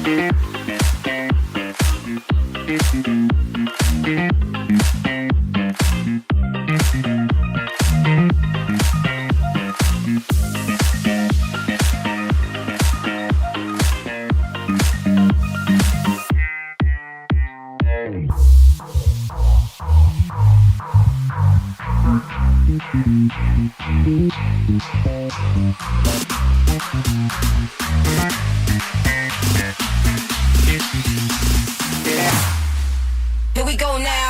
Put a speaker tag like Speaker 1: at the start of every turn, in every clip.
Speaker 1: Here we go now.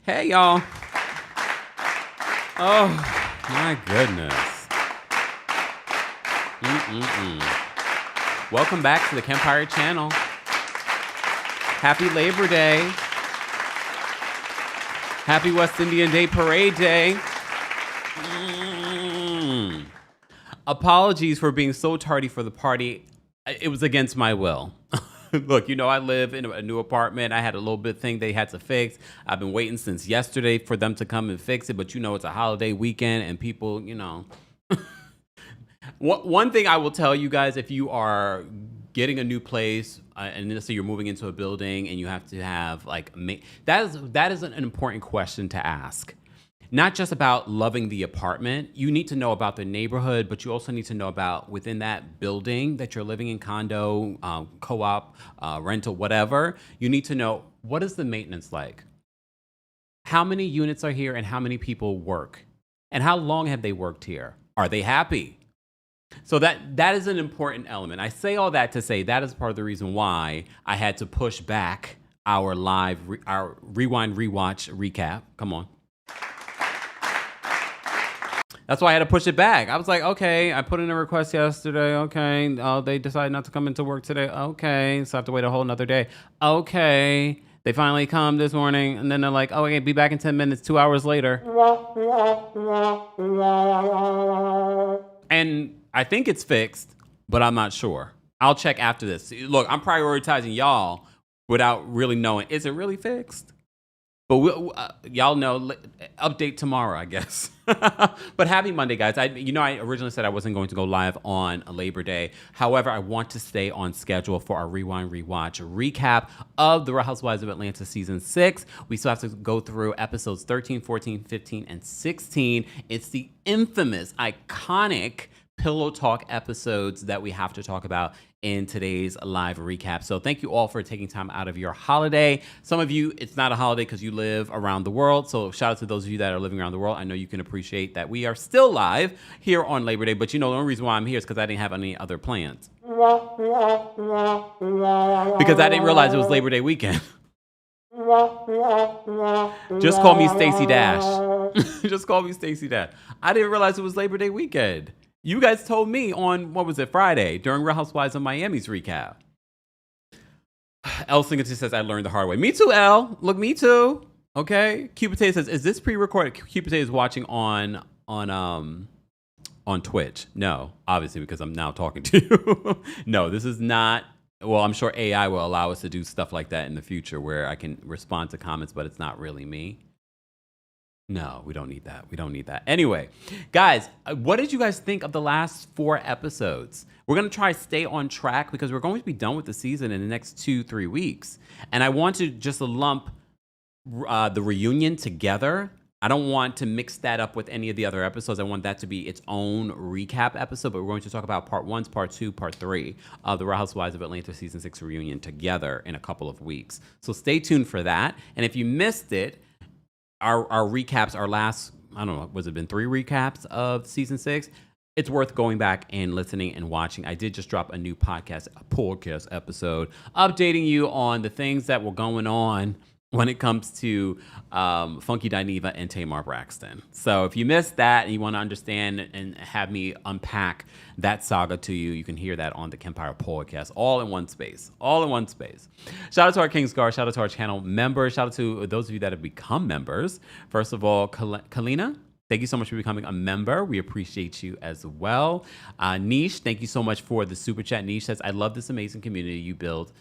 Speaker 2: Hey, y'all. Oh, my goodness. Welcome back to the Kempire channel. Happy Labor Day. Happy West Indian Day Parade Day. Apologies for being so tardy for the party. It was against my will. Look, you know, I live in a new apartment. I had a little bit thing they had to fix. I've been waiting since yesterday for them to come and fix it. But, you know, it's a holiday weekend and people, you know. One thing I will tell you guys, if you are getting a new place and let's say you're moving into a building and you have to have like, that is an important question to ask. Not just about loving the apartment. You need to know about the neighborhood, but you also need to know about within that building that you're living in, condo, co-op, rental, whatever. You need to know, what is the maintenance like? How many units are here and how many people work? And how long have they worked here? Are they happy? So that is an important element. I say all that to say that is part of the reason why I had to push back our rewind, rewatch, recap. Come on. That's why I had to push it back. I was like, okay, I put in a request yesterday. Okay. Oh, they decided not to come into work today. Okay. So I have to wait a whole nother day. Okay. They finally come this morning. And then they're like, oh, okay, be back in 10 minutes, 2 hours later. And I think it's fixed, but I'm not sure. I'll check after this. Look, I'm prioritizing y'all without really knowing, is it really fixed? But y'all know, update tomorrow, I guess. But happy Monday, guys. I originally said I wasn't going to go live on Labor Day. However, I want to stay on schedule for our Rewind, Rewatch recap of The Real Housewives of Atlanta Season 6. We still have to go through episodes 13, 14, 15, and 16. It's the infamous, iconic Pillow Talk episodes that we have to talk about in today's live recap. So thank you all for taking time out of your holiday. Some of you, it's not a holiday because you live around the world. So shout out to those of you that are living around the world. I know you can appreciate that we are still live here on Labor Day, but you know, the only reason why I'm here is because I didn't have any other plans. Because I didn't realize it was Labor Day weekend. Just call me Stacey Dash. Just call me Stacey Dash. I didn't realize it was Labor Day weekend. You guys told me on, what was it, Friday, during Real Housewives of Miami's recap. L. Singleton says, I learned the hard way. Me too, L. Look, me too. Okay. Cupid says, is this pre-recorded? Cupid is watching on Twitch. No, obviously, because I'm now talking to you. No, this is not. Well, I'm sure AI will allow us to do stuff like that in the future where I can respond to comments, but it's not really me. No, we don't need that. We don't need that. Anyway, guys, what did you guys think of the last 4 episodes? We're going to try to stay on track because we're going to be done with the season in the next 2-3 weeks. And I want to just lump the reunion together. I don't want to mix that up with any of the other episodes. I want that to be its own recap episode, but we're going to talk about part 1, part 2, part 3 of the Real Housewives of Atlanta Season 6 reunion together in a couple of weeks. So stay tuned for that. And if you missed it, our recaps, our last, I don't know, was it been 3 recaps of Season 6? It's worth going back and listening and watching. I did just drop a new podcast episode, updating you on the things that were going on when it comes to Funky Dineva and Tamar Braxton. So if you missed that and you want to understand and have me unpack that saga to you, you can hear that on the Kempire podcast, all in one space. All in one space. Shout out to our Kingsguard. Shout out to our channel members. Shout out to those of you that have become members. First of all, Kalina, thank you so much for becoming a member. We appreciate you as well. Niche, thank you so much for the super chat. Niche says, I love this amazing community you build.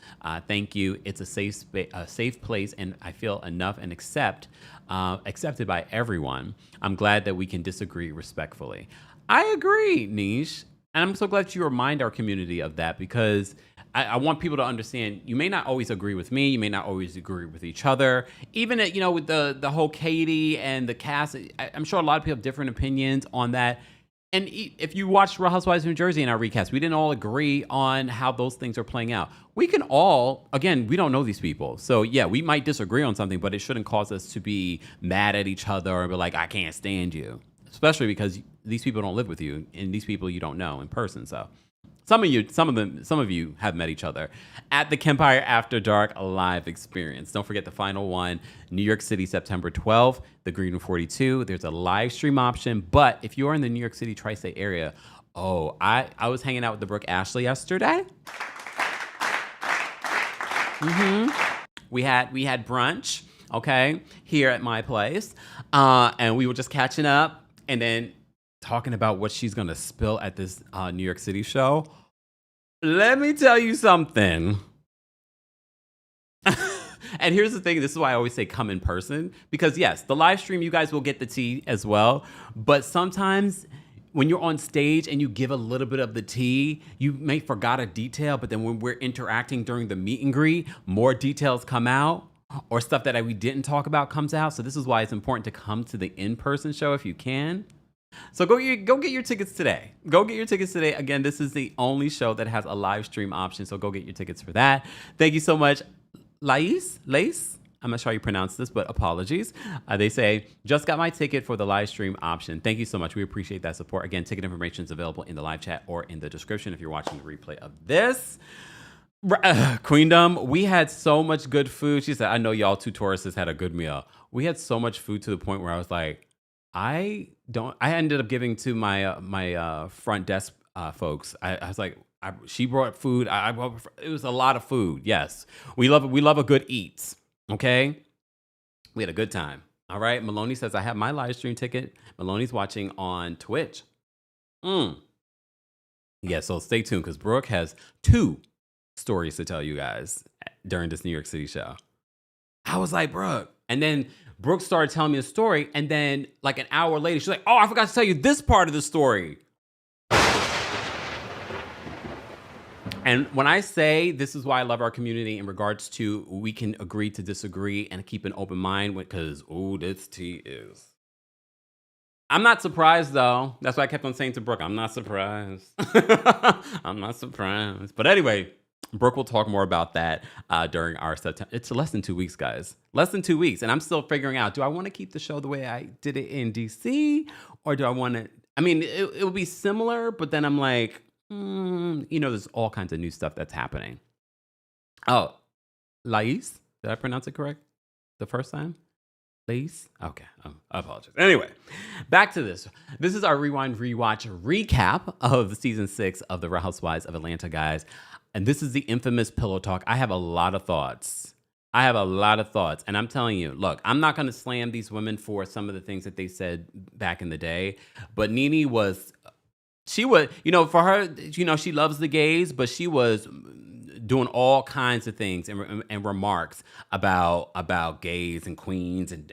Speaker 2: Thank you. It's a safe place, and I feel enough and accepted by everyone. I'm glad that we can disagree respectfully. I agree, Niche. And I'm so glad you remind our community of that, because I want people to understand you may not always agree with me. You may not always agree with each other. Even, with the whole Katie and the cast, I'm sure a lot of people have different opinions on that. And if you watched Real Housewives of New Jersey in our recast, we didn't all agree on how those things are playing out. We can all, again, we don't know these people. So yeah, we might disagree on something, but it shouldn't cause us to be mad at each other or be like, I can't stand you. Especially because these people don't live with you, and these people you don't know in person. So some of you have met each other at the Kempire After Dark live experience. Don't forget the final one, New York City, September 12th, the Green Room 42. There's a live stream option, but if you are in the New York City tri-state area, I was hanging out with the Brooke Ashley yesterday. We had brunch, okay, here at my place, and we were just catching up and then talking about what she's gonna spill at this New York City show. Let me tell you something. And here's the thing, this is why I always say come in person, because yes, the live stream, you guys will get the tea as well, but sometimes when you're on stage and you give a little bit of the tea, you may forgot a detail, but then when we're interacting during the meet and greet, more details come out, or stuff that we didn't talk about comes out. So this is why it's important to come to the in-person show if you can. So go get your tickets today. Go get your tickets today. Again, this is the only show that has a live stream option, so go get your tickets for that. Thank you so much, Lace. I'm not sure how you pronounce this, but apologies. They say, just got my ticket for the live stream option. Thank you so much. We appreciate that support. Again, ticket information is available in the live chat or in the description if you're watching the replay of this. Queendom, we had so much good food. She said, I know y'all two Tauruses had a good meal. We had so much food to the point where I was like, I ended up giving to my front desk folks. I was like, she brought food. It was a lot of food. Yes. We love a good eats. Okay. We had a good time. All right. Maloney says, I have my live stream ticket. Maloney's watching on Twitch. Yeah. So stay tuned, because Brooke has 2 stories to tell you guys during this New York City show. I was like, Brooke. And then Brooke started telling me a story. And then like an hour later, she's like, oh, I forgot to tell you this part of the story. And when I say this is why I love our community in regards to we can agree to disagree and keep an open mind, because, this tea is. I'm not surprised, though. That's why I kept on saying to Brooke, I'm not surprised. I'm not surprised. But anyway, Brooke will talk more about that during our September. It's less than 2 weeks, guys. Less than 2 weeks. And I'm still figuring out, do I want to keep the show the way I did it in DC? Or do I want to, it will be similar, but then I'm like, there's all kinds of new stuff that's happening. Oh, Lais? Did I pronounce it correct the first time? Lais? Okay, I apologize. Anyway, back to this. This is our Rewind Rewatch recap of season 6 of The Real Housewives of Atlanta, guys. And this is the infamous pillow talk. I have a lot of thoughts. And I'm telling you, look, I'm not going to slam these women for some of the things that they said back in the day. But Nene was, for her, she loves the gays, but she was doing all kinds of things and remarks about gays and queens and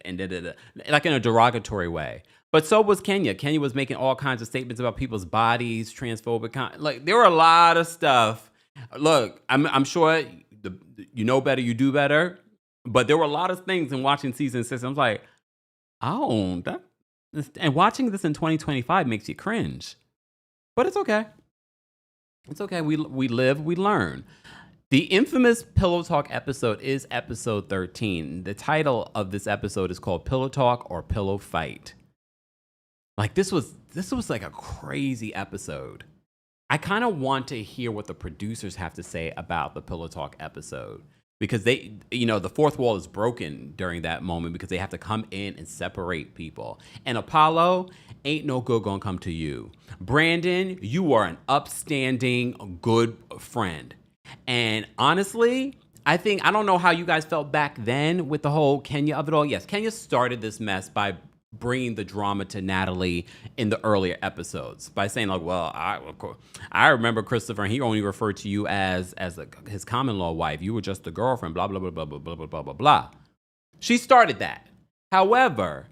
Speaker 2: like in a derogatory way. But so was Kenya. Kenya was making all kinds of statements about people's bodies, transphobic, like there were a lot of stuff. Look, I'm sure you know better, you do better. But there were a lot of things in watching season 6. I was like, and watching this in 2025 makes you cringe. But it's okay. It's okay. We live, we learn. The infamous Pillow Talk episode is episode 13. The title of this episode is called Pillow Talk or Pillow Fight. Like this was like a crazy episode. I kind of want to hear what the producers have to say about the Pillow Talk episode, because they, the fourth wall is broken during that moment because they have to come in and separate people. And Apollo, ain't no good gonna come to you. Brandon, you are an upstanding, good friend. And honestly, I don't know how you guys felt back then with the whole Kenya of it all. Yes, Kenya started this mess by bringing the drama to Natalie in the earlier episodes by saying like, well, I remember Christopher, and he only referred to you as his common law wife. You were just a girlfriend, blah, blah, blah, blah, blah, blah, blah, blah, blah, blah. She started that. However,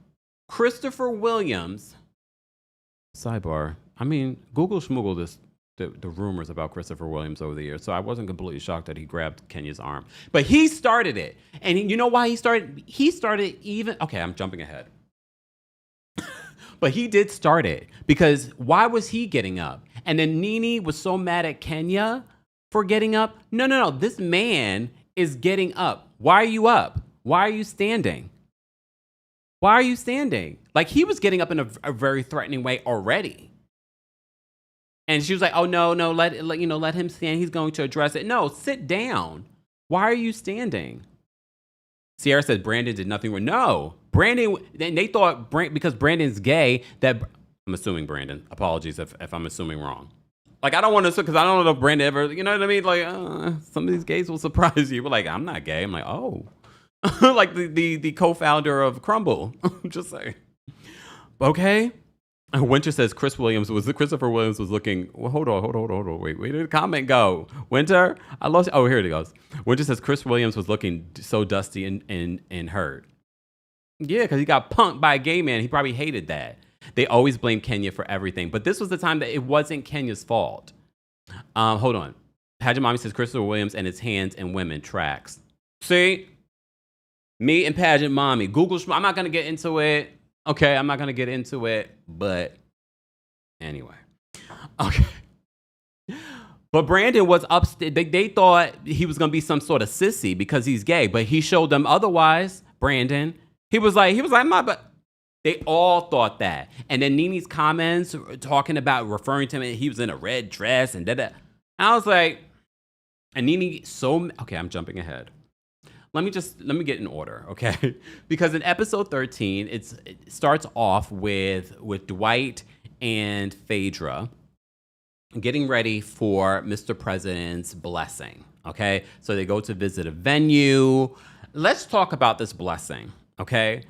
Speaker 2: Christopher Williams, sidebar, Google schmoogle the rumors about Christopher Williams over the years, so I wasn't completely shocked that he grabbed Kenya's arm. But he started it. And you know why he started? He started even, okay, I'm jumping ahead. But he did start it because why was he getting up? And then Nene was so mad at Kenya for getting up. No. This man is getting up. Why are you up? Why are you standing? Why are you standing? Like, he was getting up in a very threatening way already. And she was like, oh, no, let him stand. He's going to address it. No, sit down. Why are you standing? Sierra said Brandon did nothing wrong. No, Brandon, they thought because Brandon's gay that, I'm assuming Brandon, apologies if I'm assuming wrong. Like, I don't want to, because I don't know if Brandon ever, you know what I mean? Like, some of these gays will surprise you. But like, I'm not gay. I'm like, oh. Like the co-founder of Crumble. Just saying. Okay. Winter says Christopher Williams was looking. Well, hold on. Wait, where did the comment go? Winter, I lost. Oh, here it goes. Winter says Chris Williams was looking so dusty and hurt. Yeah, because he got punked by a gay man. He probably hated that. They always blame Kenya for everything, but this was the time that it wasn't Kenya's fault. Hold on. Pageant Mommy says Christopher Williams and his hands and women tracks. See, me and Pageant Mommy. Google. I'm not gonna get into it. Okay, I'm not going to get into it, but anyway. Okay. But Brandon was upstairs. They thought he was going to be some sort of sissy because he's gay, but he showed them otherwise, Brandon. He was like, but they all thought that. And then Nene's comments talking about referring to him, he was in a red dress and da-da. I was like, and Nene, okay, I'm jumping ahead. Let me get in order, okay? Because in episode 13, it starts off with Dwight and Phaedra getting ready for Mr. President's blessing, okay? So they go to visit a venue. Let's talk about this blessing, okay?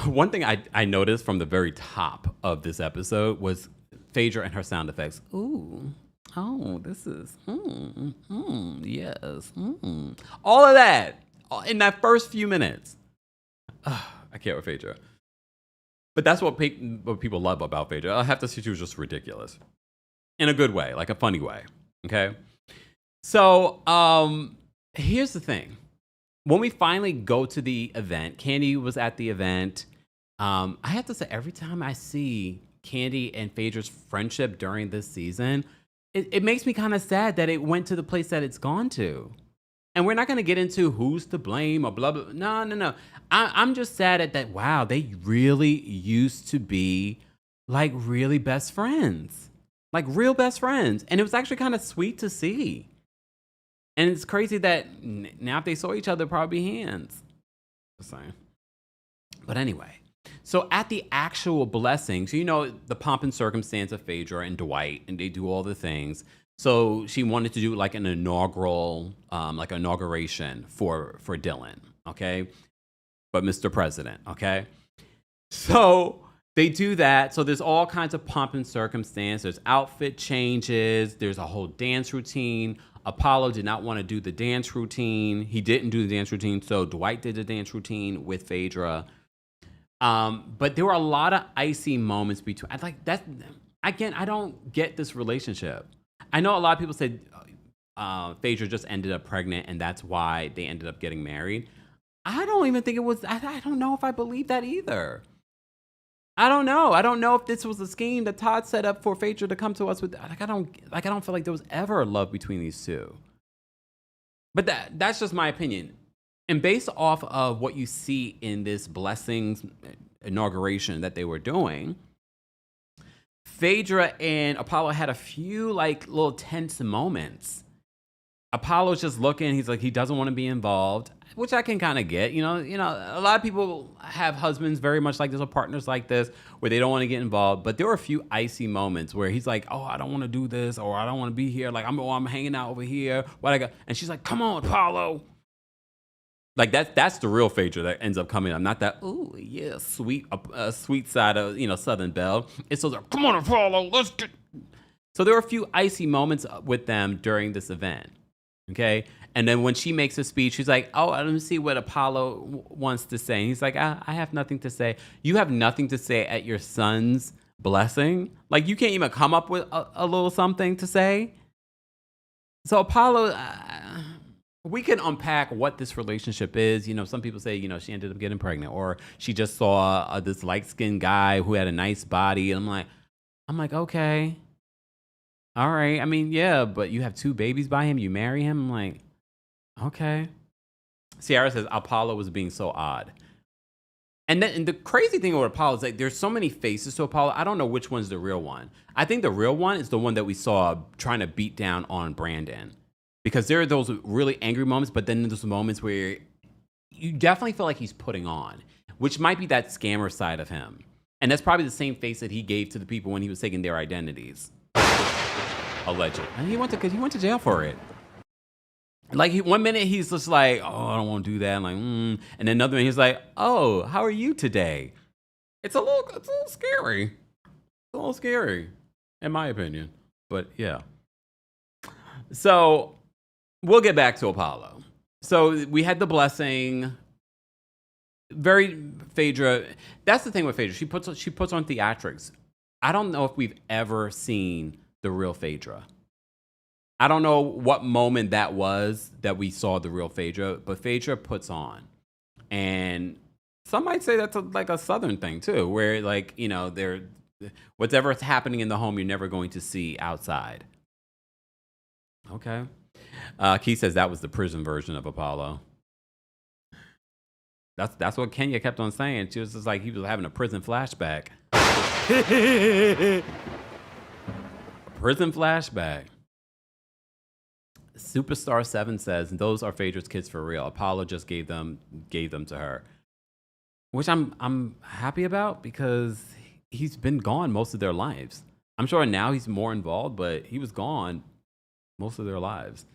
Speaker 2: One thing I noticed from the very top of this episode was Phaedra and her sound effects. Ooh. Oh, this is, yes. All of that in that first few minutes. I can't with Phaedra. But that's what people love about Phaedra. I have to say she was just ridiculous. In a good way, like a funny way, okay? So here's the thing. When we finally go to the event, Kandi was at the event. I have to say, every time I see Kandi and Phaedra's friendship during this season, it makes me kind of sad that it went to the place that it's gone to. And we're not going to get into who's to blame or blah, blah. No. I'm just sad at that. Wow, they really used to be like really best friends. Like real best friends. And it was actually kind of sweet to see. And it's crazy that now if they saw each other, probably hands. Just saying. But anyway. So at the actual blessing, so the pomp and circumstance of Phaedra and Dwight, and they do all the things. So she wanted to do like an inauguration for Dylan, okay? But Mr. President, okay? So they do that. So there's all kinds of pomp and circumstance. There's outfit changes. There's a whole dance routine. Apollo did not want to do the dance routine. He didn't do the dance routine, so Dwight did the dance routine with Phaedra. But there were a lot of icy moments between. I don't get this relationship. I know a lot of people said Phaedra just ended up pregnant, and that's why they ended up getting married. I don't even think it was. I don't know if I believe that either. I don't know. I don't know if this was a scheme that Todd set up for Phaedra to come to us with. I don't feel like there was ever love between these two. But that's just my opinion. And based off of what you see in this blessings inauguration that they were doing, Phaedra and Apollo had a few like little tense moments. Apollo's just looking. He's like, he doesn't want to be involved, which I can kind of get. A lot of people have husbands very much like this or partners like this where they don't want to get involved. But there were a few icy moments where he's like, oh, I don't want to do this, or I don't want to be here. Like, I'm hanging out over here. What I got? And she's like, come on, Apollo. Like that's the real Phaedra that ends up coming up, not that sweet side of Southern Belle. It's those come on, Apollo, let's get. So there were a few icy moments with them during this event, okay. And then when she makes a speech, she's like, "Oh, let me see what Apollo wants to say." And he's like, "I have nothing to say." You have nothing to say at your son's blessing. Like you can't even come up with a little something to say. So Apollo. We can unpack what this relationship is. Some people say, she ended up getting pregnant, or she just saw this light-skinned guy who had a nice body. And I'm like, okay, all right. I mean, yeah, but you have 2 babies by him. You marry him. I'm like, okay. Ciara says Apollo was being so odd. And the crazy thing with Apollo is like there's so many faces to Apollo. I don't know which one's the real one. I think the real one is the one that we saw trying to beat down on Brandon. Because there are those really angry moments, but then there's moments where you definitely feel like he's putting on, which might be that scammer side of him. And that's probably the same face that he gave to the people when he was taking their identities. Alleged. And he went to jail for it. Like one minute he's just like, oh, I don't want to do that. I'm like, And then another minute he's like, oh, how are you today? It's a little scary. It's a little scary, in my opinion. But yeah. So we'll get back to Apollo. So we had the blessing. Very Phaedra. That's the thing with Phaedra. She puts on theatrics. I don't know if we've ever seen the real Phaedra. I don't know what moment that was that we saw the real Phaedra, but Phaedra puts on. And some might say that's like a Southern thing too, where whatever's happening in the home, you're never going to see outside. Okay. Keith says that was the prison version of Apollo. That's what Kenya kept on saying. She was just like he was having a prison flashback. Prison flashback. Superstar 7 says those are Phaedra's kids for real. Apollo just gave them to her, which I'm happy about because he's been gone most of their lives. I'm sure now he's more involved, but he was gone most of their lives.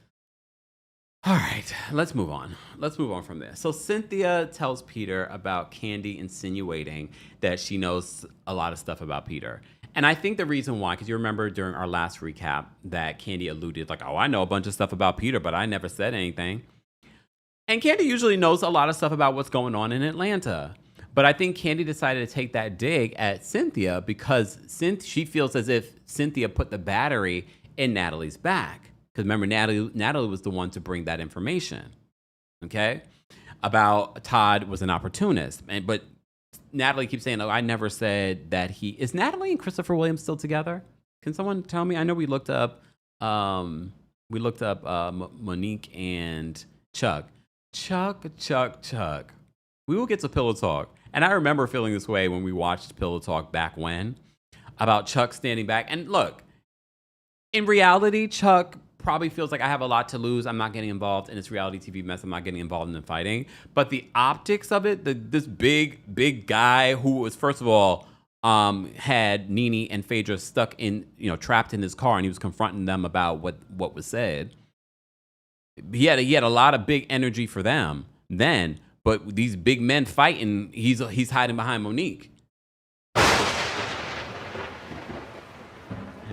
Speaker 2: All right, let's move on. Let's move on from this. So Cynthia tells Peter about Kandi insinuating that she knows a lot of stuff about Peter. And I think the reason why, because you remember during our last recap that Kandi alluded like, oh, I know a bunch of stuff about Peter, but I never said anything. And Kandi usually knows a lot of stuff about what's going on in Atlanta. But I think Kandi decided to take that dig at Cynthia because she feels as if Cynthia put the battery in Natalie's back. Because remember, Natalie was the one to bring that information, okay, about Todd was an opportunist. But Natalie keeps saying, oh, I never said that he... Is Natalie and Christopher Williams still together? Can someone tell me? I know we looked up Monique and Chuck. Chuck. We will get to Pillow Talk. And I remember feeling this way when we watched Pillow Talk back when, about Chuck standing back. And look, in reality, Chuck probably feels like I have a lot to lose. I'm not getting involved in this reality TV mess. I'm not getting involved in the fighting. But the optics of it, this big guy who was, first of all, had Nene and Phaedra stuck in, trapped in his car, and he was confronting them about what was said. He had a lot of big energy for them then, but these big men fighting, he's hiding behind Monique.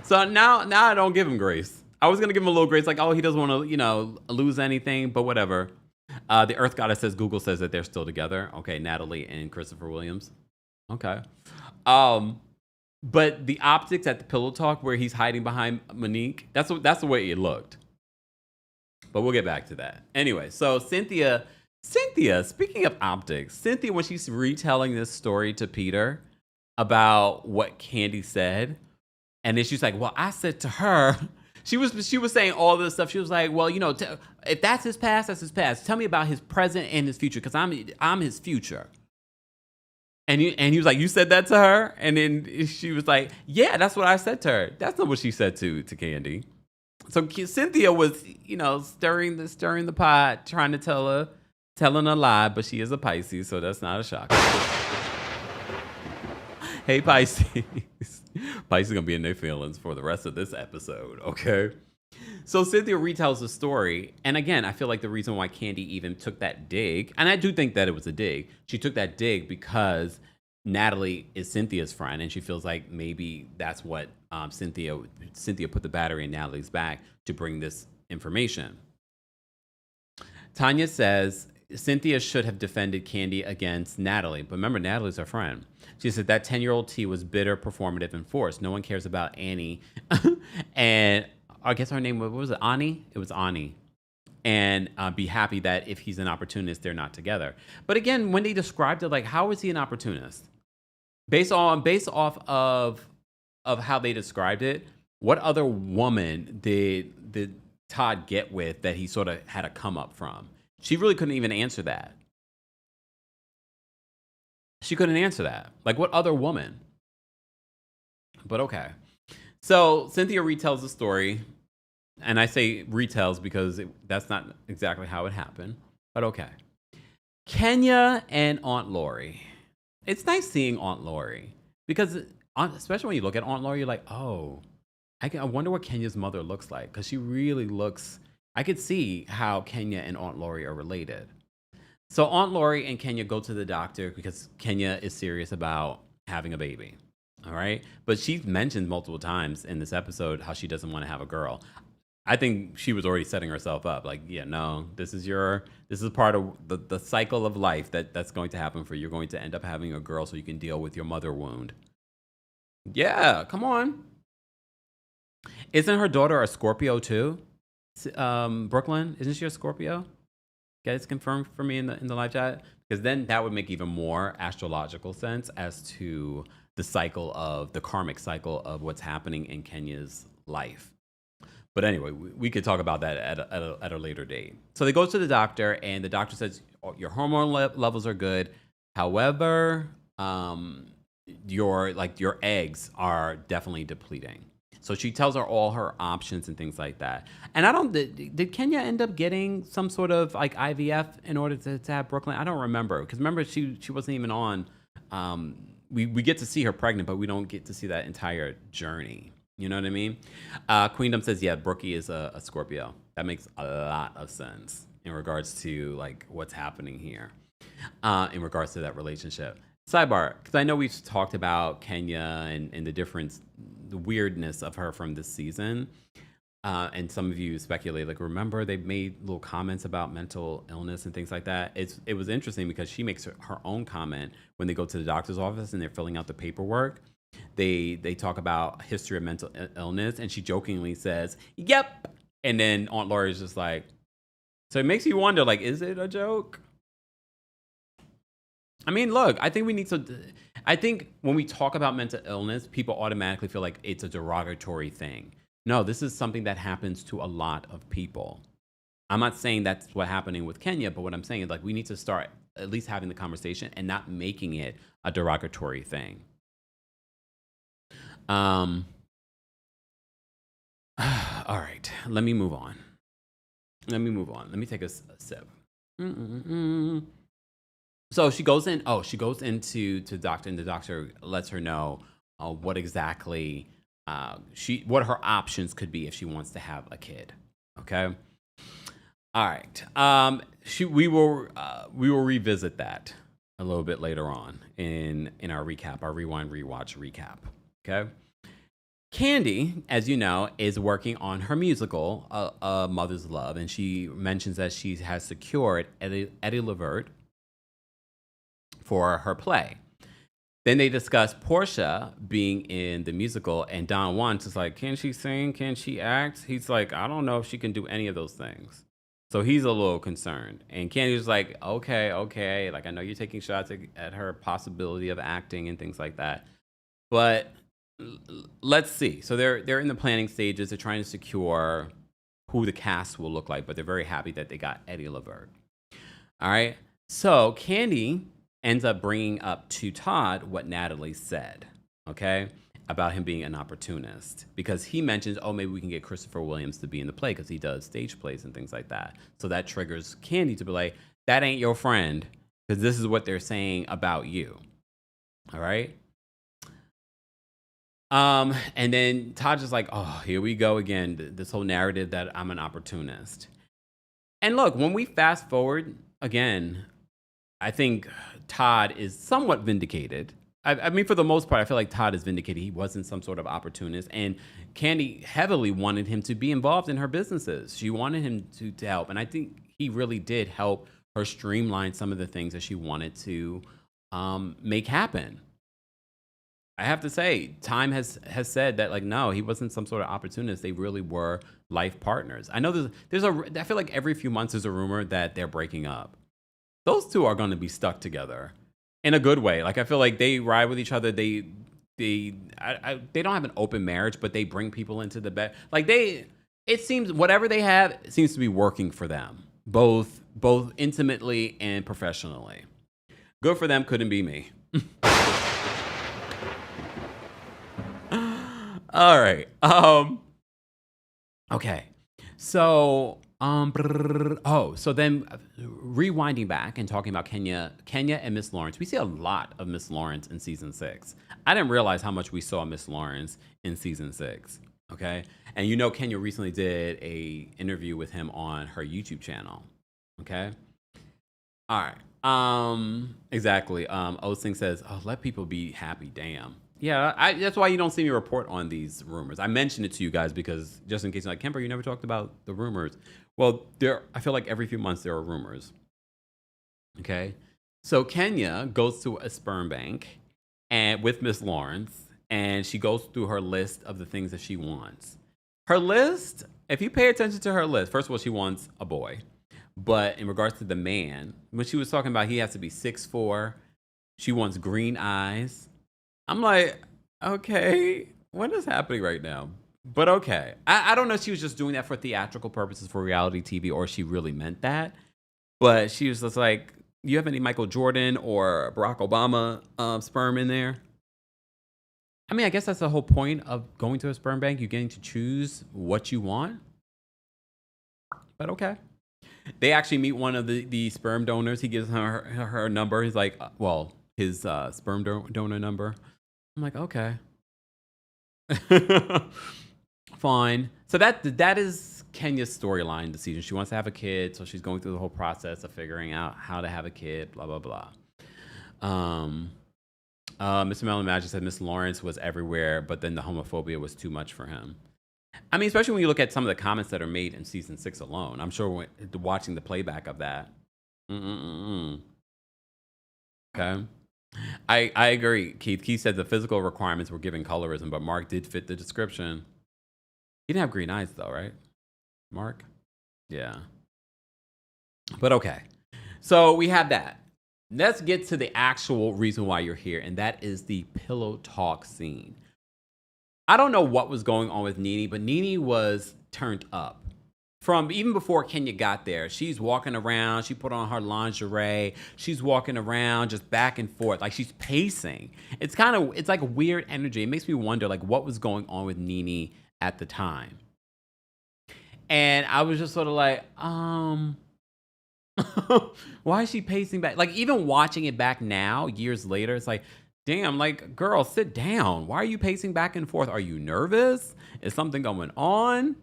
Speaker 2: So now I don't give him grace. I was going to give him a little grace, like, oh, he doesn't want to, lose anything, but whatever. The Earth Goddess says, Google says that they're still together. Okay, Natalie and Christopher Williams. Okay. But the optics at the Pillow Talk where he's hiding behind Monique, that's the way it looked. But we'll get back to that. Anyway, so Cynthia, speaking of optics, Cynthia, when she's retelling this story to Peter about what Kandi said, and then she's like, well, I said to her... She was saying all this stuff. She was like, well, if that's his past, that's his past. Tell me about his present and his future, because I'm his future. And he was like, you said that to her? And then she was like, yeah, that's what I said to her. That's not what she said to Kandi. So Cynthia was, stirring the pot, trying to telling a lie, but she is a Pisces, so that's not a shock. Hey, Pisces. Pisces gonna be in their feelings for the rest of this episode, okay? So Cynthia retells the story, and again, I feel like the reason why Kandi even took that dig, and I do think that it was a dig, she took that dig because Natalie is Cynthia's friend, and she feels like maybe that's what Cynthia put the battery in Natalie's back to bring this information. Tanya says Cynthia should have defended Kandi against Natalie, but remember, Natalie's her friend. She said that 10-year-old T was bitter, performative, and forced. No one cares about Annie. And I guess her name, what was it, Ani? It was Ani. And be happy that if he's an opportunist, they're not together. But again, when they described it, like, how is he an opportunist? Based off of how they described it, what other woman did Todd get with that he sort of had a come up from? She really couldn't even answer that. She couldn't answer that. Like, what other woman? But okay. So Cynthia retells the story. And I say retells because that's not exactly how it happened. But okay. Kenya and Aunt Lori. It's nice seeing Aunt Lori. Because, especially when you look at Aunt Lori, you're like, oh, I wonder what Kenya's mother looks like. Because she really looks... I could see how Kenya and Aunt Lori are related. So Aunt Lori and Kenya go to the doctor because Kenya is serious about having a baby. All right. But she's mentioned multiple times in this episode how she doesn't want to have a girl. I think she was already setting herself up. Like, yeah, no, this is part of the cycle of life that's going to happen for you. You're going to end up having a girl so you can deal with your mother wound. Yeah, come on. Isn't her daughter a Scorpio too? Brooklyn, isn't she a Scorpio? Guys, confirmed for me in the live chat, because then that would make even more astrological sense as to the karmic cycle of what's happening in Kenya's life. But anyway, we could talk about that at a later date. So they go to the doctor, and the doctor says your hormone levels are good. However, your eggs are definitely depleting. So she tells her all her options and things like that. And did Kenya end up getting some sort of like IVF in order to have Brooklyn? I don't remember. Because remember, she wasn't even on. We get to see her pregnant, but we don't get to see that entire journey. You know what I mean? Queendom says, yeah, Brookie is a Scorpio. That makes a lot of sense in regards to like what's happening here in regards to that relationship. Sidebar, because I know we've talked about Kenya and the weirdness of her from this season. And some of you speculate, like, remember they made little comments about mental illness and things like that. It was interesting because she makes her own comment when they go to the doctor's office and they're filling out the paperwork. They talk about history of mental illness, and she jokingly says, "Yep." And then Aunt Lori is just like, so it makes you wonder, like, is it a joke? I mean, look, I think when we talk about mental illness, people automatically feel like it's a derogatory thing. No, this is something that happens to a lot of people. I'm not saying that's what's happening with Kenya, but what I'm saying is, like, we need to start at least having the conversation and not making it a derogatory thing. All right, let me move on. Let me take a sip. So she goes in. Oh, she goes into the doctor, and the doctor lets her know what exactly what her options could be if she wants to have a kid. Okay. All right. We will revisit that a little bit later on in our recap, our rewind rewatch recap. Okay. Kandi, as you know, is working on her musical, A Mother's Love, and she mentions that she has secured Eddie Levert for her play. Then they discuss Portia being in the musical, and Don Juan's just like, can she sing? Can she act? He's like, I don't know if she can do any of those things. So he's a little concerned. And Candy's like, okay. Like, I know you're taking shots at her possibility of acting and things like that. But let's see. So they're in the planning stages. They're trying to secure who the cast will look like, but they're very happy that they got Eddie Levert. All right. So Kandi ends up bringing up to Todd what Natalie said. Okay. about him being an opportunist because he mentions, oh, maybe we can get Christopher Williams to be in the play because he does stage plays and things like that. So that triggers Kandi to be like, that ain't your friend because this is what they're saying about you. All right. And then Todd's just like, oh, here we go again. This whole narrative that I'm an opportunist. And look, when we fast forward again, I think Todd is somewhat vindicated. I mean, for the most part, I feel like Todd is vindicated. He wasn't some sort of opportunist. And Kandi heavily wanted him to be involved in her businesses. She wanted him to help. And I think he really did help her streamline some of the things that she wanted to make happen. I have to say, time has said that, like, no, he wasn't some sort of opportunist. They really were life partners. I know I feel like every few months there's a rumor that they're breaking up. Those two are going to be stuck together in a good way. Like, I feel like they ride with each other. They don't have an open marriage, but they bring people into the bed. Like, it seems whatever they have, it seems to be working for them, both intimately and professionally. Good for them. Couldn't be me. All right. Okay. So, so then rewinding back and talking about Kenya and Miss Lawrence, we see a lot of Miss Lawrence in season 6. I didn't realize how much we saw Miss Lawrence in season 6. Okay. And Kenya recently did a interview with him on her YouTube channel. Okay. All right. Exactly. Osing says, oh, let people be happy. Damn. Yeah, that's why you don't see me report on these rumors. I mentioned it to you guys because just in case you're like, Kemper, you never talked about the rumors. Well, I feel like every few months there are rumors. Okay. So Kenya goes to a sperm bank and with Miss Lawrence, and she goes through her list of the things that she wants. Her list, if you pay attention to her list, first of all, she wants a boy. But in regards to the man, when she was talking about he has to be 6'4", she wants green eyes. I'm like, okay, what is happening right now? But okay. I don't know if she was just doing that for theatrical purposes for reality TV or she really meant that. But she was just like, you have any Michael Jordan or Barack Obama sperm in there? I mean, I guess that's the whole point of going to a sperm bank. You're getting to choose what you want. But okay. They actually meet one of the sperm donors. He gives her number. He's like, his sperm donor number. I'm like, okay. Fine. So that is Kenya's storyline this season. She wants to have a kid, so she's going through the whole process of figuring out how to have a kid, blah, blah, blah. Mr. Melon Magic said Miss Lawrence was everywhere, but then the homophobia was too much for him. I mean, especially when you look at some of the comments that are made in season 6 alone. I'm sure watching the playback of that. Okay. I agree, Keith. Keith said the physical requirements were giving colorism, but Mark did fit the description. He didn't have green eyes, though, right? Mark? Yeah. But okay. So we have that. Let's get to the actual reason why you're here, and that is the pillow talk scene. I don't know what was going on with Nene, but Nene was turned up. From even before Kenya got there, she's walking around. She put on her lingerie. She's walking around just back and forth. Like she's pacing. It's like a weird energy. It makes me wonder like what was going on with Nene at the time. And I was just sort of like, why is she pacing back? Like even watching it back now, years later, it's like, damn, like girl, sit down. Why are you pacing back and forth? Are you nervous? Is something going on?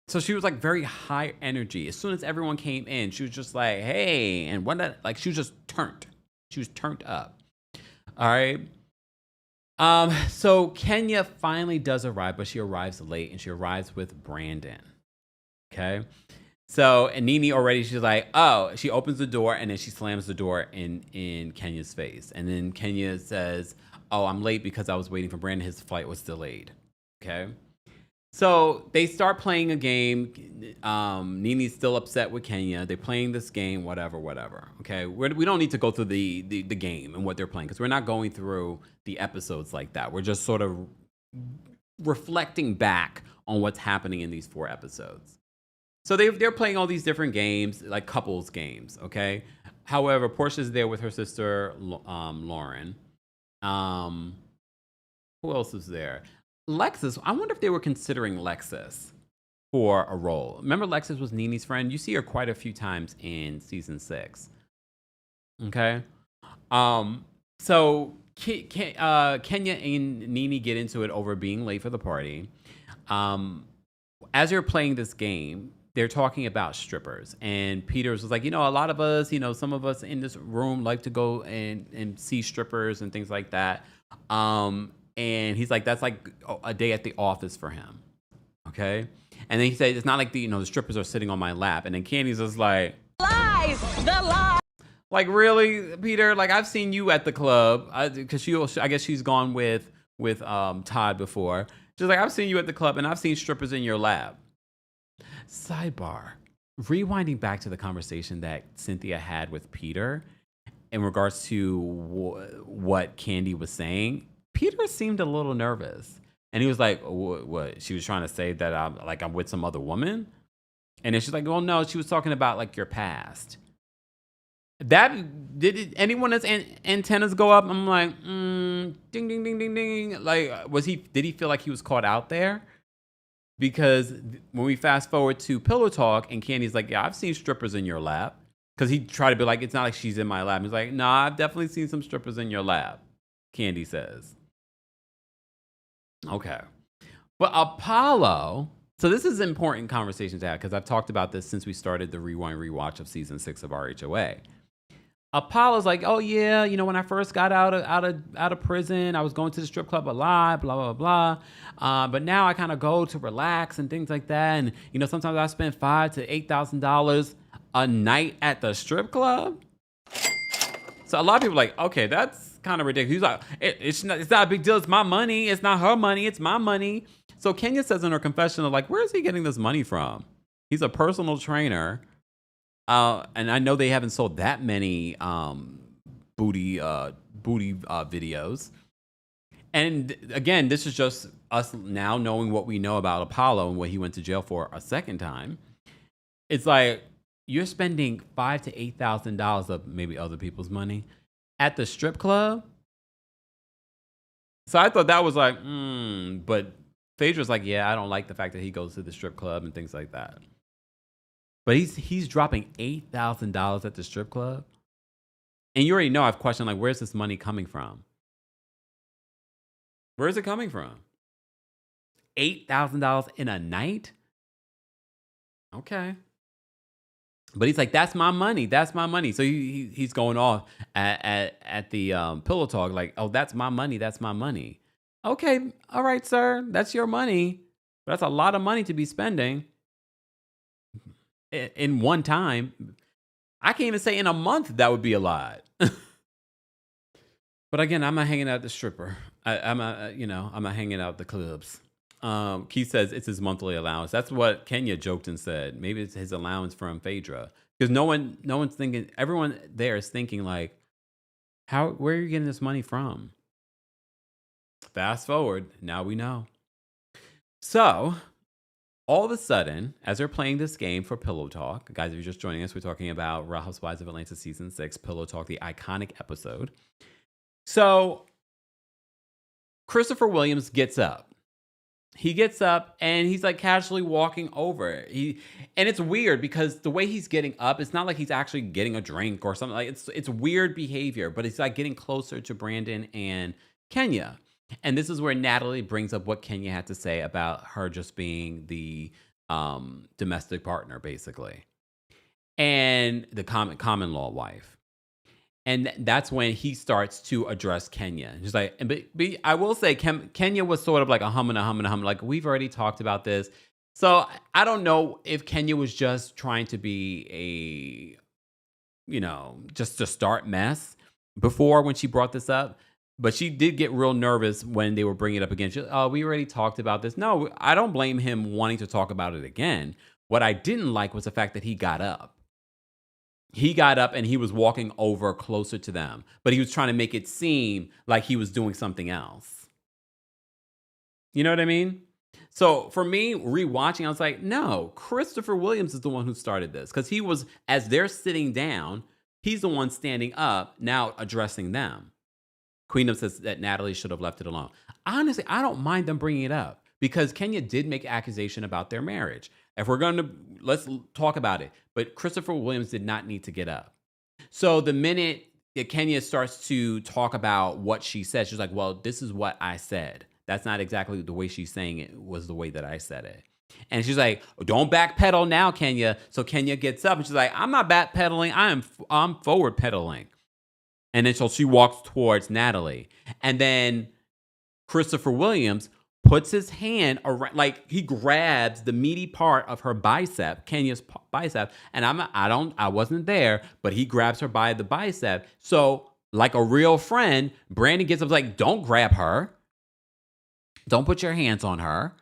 Speaker 2: So she was like very high energy. As soon as everyone came in, she was just like, hey, and what that, like she was just turned. She was turned up. All right. So Kenya finally does arrive, but she arrives late and she arrives with Brandon. Okay. So, and Nene already, she's like, oh, she opens the door and then she slams the door in Kenya's face. And then Kenya says, oh, I'm late because I was waiting for Brandon. His flight was delayed. Okay. So they start playing a game. Nene's still upset with Kenya. They're playing this game, whatever. Okay, we don't need to go through the game and what they're playing because we're not going through the episodes like that. We're just sort of reflecting back on what's happening in these 4 episodes. So they're playing all these different games, like couples games. Okay. However, Portia's there with her sister Lauren. Who else is there? Lexus. I wonder if they were considering Lexus for a role. Remember, Lexus was Nene's friend. You see her quite a few times in season 6. Okay. So Kenya and Nene get into it over being late for the party. As you're playing this game, they're talking about strippers, and Peters was like, a lot of us, some of us in this room like to go and see strippers and things like that. And he's like, that's like a day at the office for him. Okay. And then he said, it's not like the strippers are sitting on my lap. And then Candy's just like, lies, the lies. Like, really, Peter? Like, I've seen you at the club, because I guess she's gone with Todd before. She's like, I've seen you at the club, and I've seen strippers in your lab. Sidebar. Rewinding back to the conversation that Cynthia had with Peter in regards to what Kandi was saying, Peter seemed a little nervous. And he was like, what? She was trying to say that I'm with some other woman? And then she's like, well, no, she was talking about like your past. Anyone's antennas go up? I'm like, ding, ding, ding, ding, ding. Like, did he feel like he was caught out there? Because when we fast forward to Pillow Talk and Candy's like, yeah, I've seen strippers in your lab. Because he tried to be like, it's not like she's in my lab. He's like, nah, I've definitely seen some strippers in your lab. Kandi says. Okay. But Apollo, so this is an important conversation to have because I've talked about this since we started the rewind rewatch of season 6 of RHOA. Apollo's like, oh yeah, when I first got out of prison, I was going to the strip club a lot, blah blah blah. But now I kind of go to relax and things like that, and sometimes I spend $5,000 to $8,000 a night at the strip club. So a lot of people are like, okay, that's kind of ridiculous. He's like, it's not a big deal. It's my money. It's not her money. It's my money. So Kenya says in her confessional, like, where is he getting this money from? He's a personal trainer. And I know they haven't sold that many booty videos. And again, this is just us now knowing what we know about Apollo and what he went to jail for a second time. It's like you're spending $5,000 to $8,000 of maybe other people's money at the strip club. So I thought that was like, but Phaedra's like, yeah, I don't like the fact that he goes to the strip club and things like that. But he's dropping $8,000 at the strip club. And you already know I've questioned, like, where's this money coming from? Where's it coming from? $8,000 in a night? Okay. But he's like, that's my money. That's my money. So he's going off at the Pillow Talk, like, oh, that's my money. That's my money. Okay. All right, sir. That's your money. But that's a lot of money to be spending in one time. I can't even say in a month that would be a lot. But again, I'm not hanging out at the stripper. I'm not hanging out at the clubs. Keith says it's his monthly allowance. That's what Kenya joked and said. Maybe it's his allowance from Phaedra. Because no one's thinking, everyone there is thinking like, where are you getting this money from? Fast forward, now we know. So all of a sudden, as they're playing this game for Pillow Talk, guys, if you're just joining us, we're talking about Housewives of Atlanta season 6, Pillow Talk, the iconic episode. So Christopher Williams gets up. He gets up and he's like casually walking over. And it's weird because the way he's getting up, it's not like he's actually getting a drink or something. Like it's weird behavior, but it's like getting closer to Brandon and Kenya. And this is where Natalie brings up what Kenya had to say about her just being the domestic partner, basically, and the common law wife. And that's when he starts to address Kenya. He's like, but I will say, Kenya was sort of like a hum. Like, we've already talked about this. So I don't know if Kenya was just trying to be just to start mess before when she brought this up. But she did get real nervous when they were bringing it up again. We already talked about this. No, I don't blame him wanting to talk about it again. What I didn't like was the fact that he got up. He got up and he was walking over closer to them, but he was trying to make it seem like he was doing something else. You know what I mean? So for me, rewatching, I was like, no, Christopher Williams is the one who started this because he was, as they're sitting down, he's the one standing up now addressing them. Queendom says that Natalie should have left it alone. Honestly, I don't mind them bringing it up because Kenya did make accusation about their marriage. If we're going to, let's talk about it. But Christopher Williams did not need to get up. So the minute that Kenya starts to talk about what she said, she's like, well, this is what I said. That's not exactly the way she's saying it was the way that I said it. And she's like, don't backpedal now, Kenya. So Kenya gets up and she's like, I'm not backpedaling. I'm forward pedaling. And then so she walks towards Natalie. And then Christopher Williams puts his hand around, like he grabs the meaty part of her bicep, Kenya's bicep. And I wasn't there, but he grabs her by the bicep. So like a real friend, Brandon gets up like, don't grab her. Don't put your hands on her.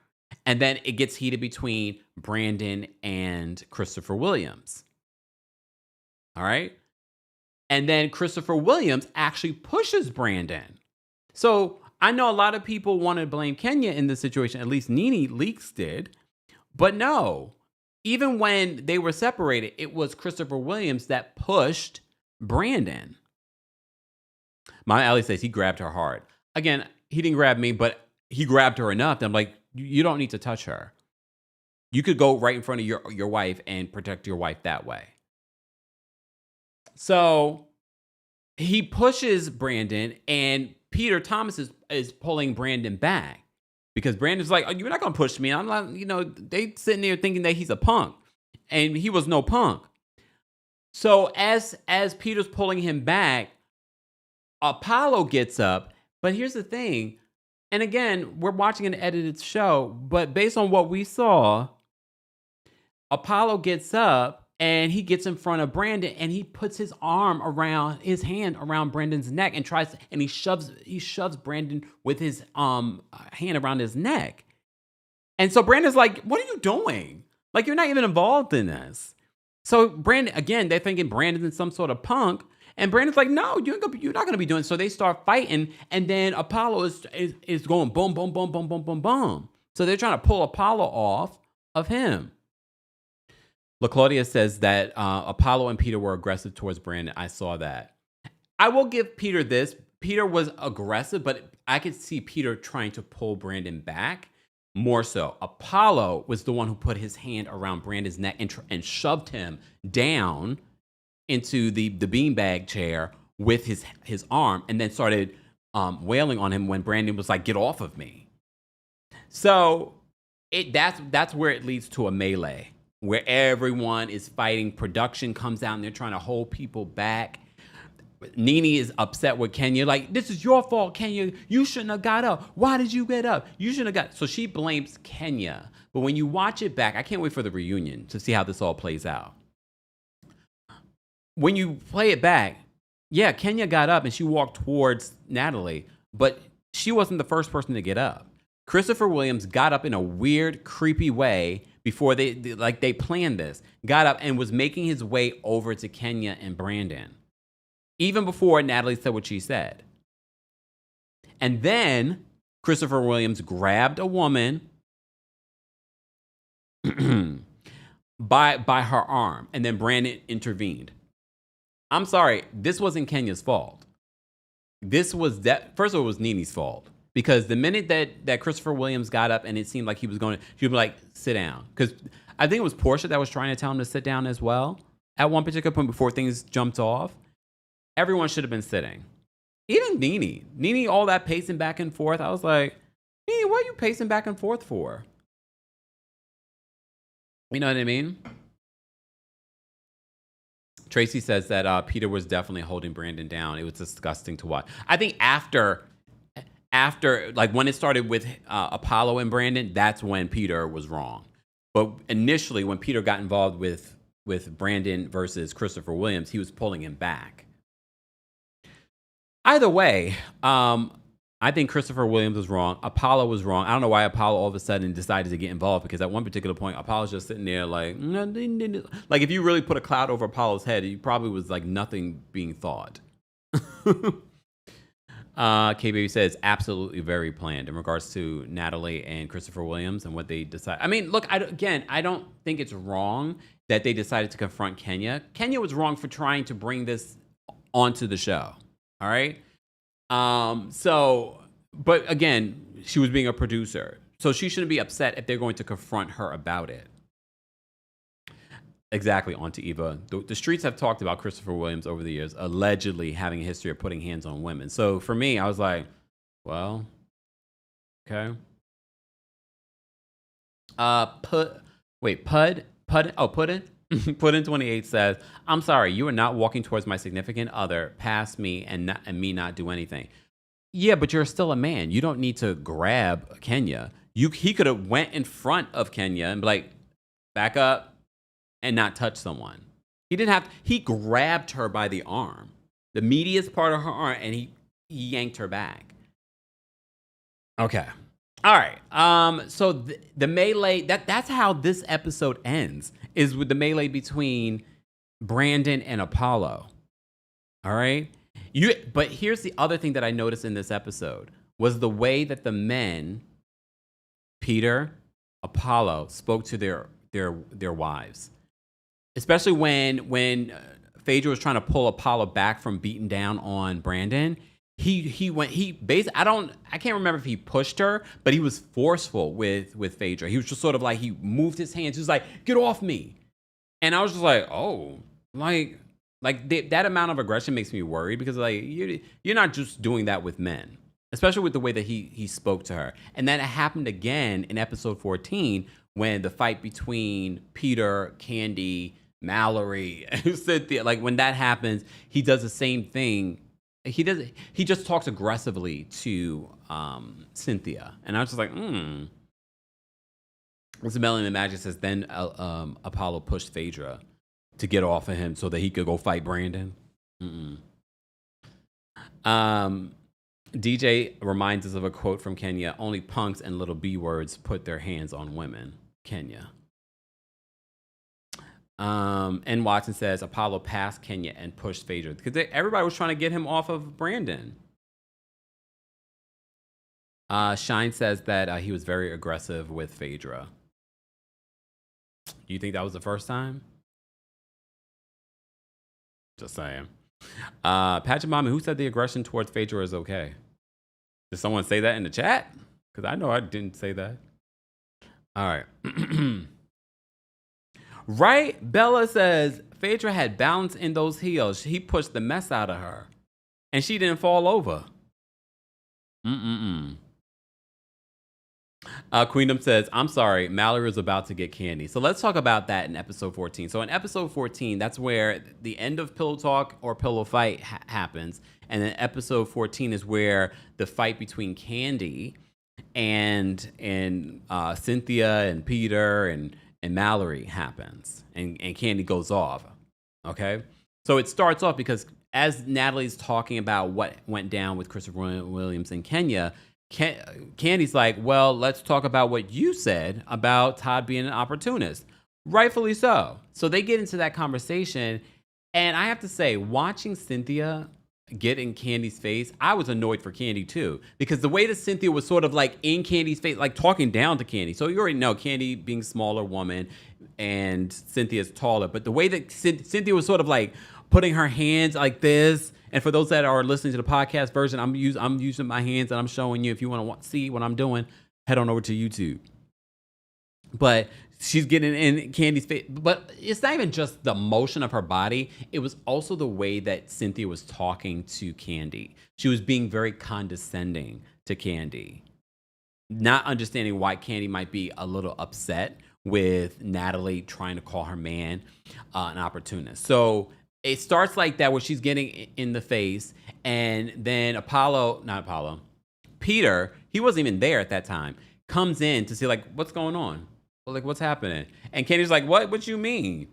Speaker 2: And then it gets heated between Brandon and Christopher Williams. All right. And then Christopher Williams actually pushes Brandon. So I know a lot of people want to blame Kenya in this situation. At least Nene Leakes did. But no, even when they were separated, it was Christopher Williams that pushed Brandon. Mama Ellie says he grabbed her hard. Again, he didn't grab me, but he grabbed her enough that I'm like, you don't need to touch her. You could go right in front of your wife and protect your wife that way. So he pushes Brandon, and Peter Thomas is pulling Brandon back because Brandon's like, oh, you're not going to push me. I'm not, they sitting there thinking that he's a punk, and he was no punk. So as Peter's pulling him back, Apollo gets up. But here's the thing. And again, we're watching an edited show, but based on what we saw, Apollo gets up and he gets in front of Brandon and he puts his hand around Brandon's neck and he shoves Brandon with his hand around his neck. And so Brandon's like, what are you doing? Like, you're not even involved in this. So Brandon, again, they're thinking Brandon's some sort of punk. And Brandon's like, no, you're not going to be doing it. So they start fighting. And then Apollo is going boom, boom, boom, boom, boom, boom, boom. So they're trying to pull Apollo off of him. LaClaudia says that Apollo and Peter were aggressive towards Brandon. I saw that. I will give Peter this. Peter was aggressive, but I could see Peter trying to pull Brandon back more so. Apollo was the one who put his hand around Brandon's neck and shoved him down into the beanbag chair with his arm, and then started wailing on him when Brandon was like, get off of me. So that's where it leads to a melee where everyone is fighting. Production comes out and they're trying to hold people back. Nene is upset with Kenya, like, this is your fault, Kenya. You shouldn't have got up. Why did you get up? You shouldn't have got. So she blames Kenya. But when you watch it back, I can't wait for the reunion to see how this all plays out. When you play it back, yeah, Kenya got up and she walked towards Natalie, but she wasn't the first person to get up. Christopher Williams got up in a weird, creepy way before they planned this, got up and was making his way over to Kenya and Brandon, even before Natalie said what she said. And then Christopher Williams grabbed a woman by her arm, and then Brandon intervened. I'm sorry, this wasn't Kenya's fault. First of all, it was Nene's fault. Because the minute that Christopher Williams got up and it seemed like he was going to, she would be like, sit down. Because I think it was Portia that was trying to tell him to sit down as well. At one particular point before things jumped off. Everyone should have been sitting. Even Nene. Nene, all that pacing back and forth. I was like, Nene, what are you pacing back and forth for? You know what I mean? Tracy says that Peter was definitely holding Brandon down. It was disgusting to watch. I think after, like when it started with Apollo and Brandon, that's when Peter was wrong. But initially, when Peter got involved with Brandon versus Christopher Williams, he was pulling him back. Either way, I think Christopher Williams was wrong. Apollo was wrong. I don't know why Apollo all of a sudden decided to get involved, because at one particular point, Apollo's just sitting there like if you really put a cloud over Apollo's head, he probably was like nothing being thought. K-Baby says, absolutely very planned in regards to Natalie and Christopher Williams and what they decide. I mean, look, I don't think it's wrong that they decided to confront Kenya. Kenya was wrong for trying to bring this onto the show. All right. But again, she was being a producer. So she shouldn't be upset if they're going to confront her about it. Exactly, Auntie Eva. The streets have talked about Christopher Williams over the years, allegedly having a history of putting hands on women. So for me, I was like, well, okay. Puddin. Puddin 28 says, I'm sorry, you are not walking towards my significant other past me and me not do anything. Yeah, but you're still a man. You don't need to grab Kenya. He could have went in front of Kenya and be like, back up, and not touch someone. He didn't have. He grabbed her by the arm, the meatiest part of her arm, and he yanked her back. Okay. All right. So the melee. That's how this episode ends. Is with the melee between Brandon and Apollo. All right. But here's the other thing that I noticed in this episode was the way that the men, Peter, Apollo, spoke to their wives. Especially when Phaedra was trying to pull Apollo back from beating down on Brandon, he basically, I can't remember if he pushed her, but he was forceful with Phaedra. He was just sort of like, he moved his hands. He was like, get off me. And I was just like, oh, that amount of aggression makes me worried because like you're not just doing that with men, especially with the way that he spoke to her. And then it happened again in episode 14 when the fight between Peter, Kandi, Mallory, Cynthia, like when that happens, he does the same thing. He just talks aggressively to Cynthia. And I was just like, Melanie the Magic says, then Apollo pushed Phaedra to get off of him so that he could go fight Brandon. DJ reminds us of a quote from Kenya, only punks and little B words put their hands on women. Kenya. And Watson says Apollo passed Kenya and pushed Phaedra because everybody was trying to get him off of Brandon. Shine says that he was very aggressive with Phaedra. Do you think that was the first time? Just saying. Patrick Mommy, who said the aggression towards Phaedra is okay? Did someone say that in the chat? Because I know I didn't say that. All right. Right? Bella says Phaedra had balance in those heels. He pushed the mess out of her. And she didn't fall over. Queendom says, I'm sorry, Mallory was about to get Kandi. So let's talk about that in episode 14. So in episode 14, that's where the end of Pillow Talk or Pillow Fight happens. And then episode 14 is where the fight between Kandi and Cynthia and Peter and Mallory happens. And Kandi goes off. Okay? So it starts off because as Natalie's talking about what went down with Christopher Williams and Kenya, Kandi's like, well, let's talk about what you said about Todd being an opportunist. Rightfully so. So they get into that conversation. And I have to say, watching Cynthia get in Kandi's face, I was annoyed for Kandi too. Because the way that Cynthia was sort of like in Kandi's face, like talking down to Kandi. So you already know Kandi being a smaller woman and Cynthia's taller. But the way that Cynthia was sort of like putting her hands like this. And for those that are listening to the podcast version, I'm using my hands and I'm showing you. If you want to see what I'm doing, head on over to YouTube. But she's getting in Kandi's face. But it's not even just the motion of her body. It was also the way that Cynthia was talking to Kandi. She was being very condescending to Kandi. Not understanding why Kandi might be a little upset with Natalie trying to call her man an opportunist. So it starts like that where she's getting in the face, and then Peter, he wasn't even there at that time, comes in to see like, what's going on? Like, what's happening? And Kandi's like, what you mean?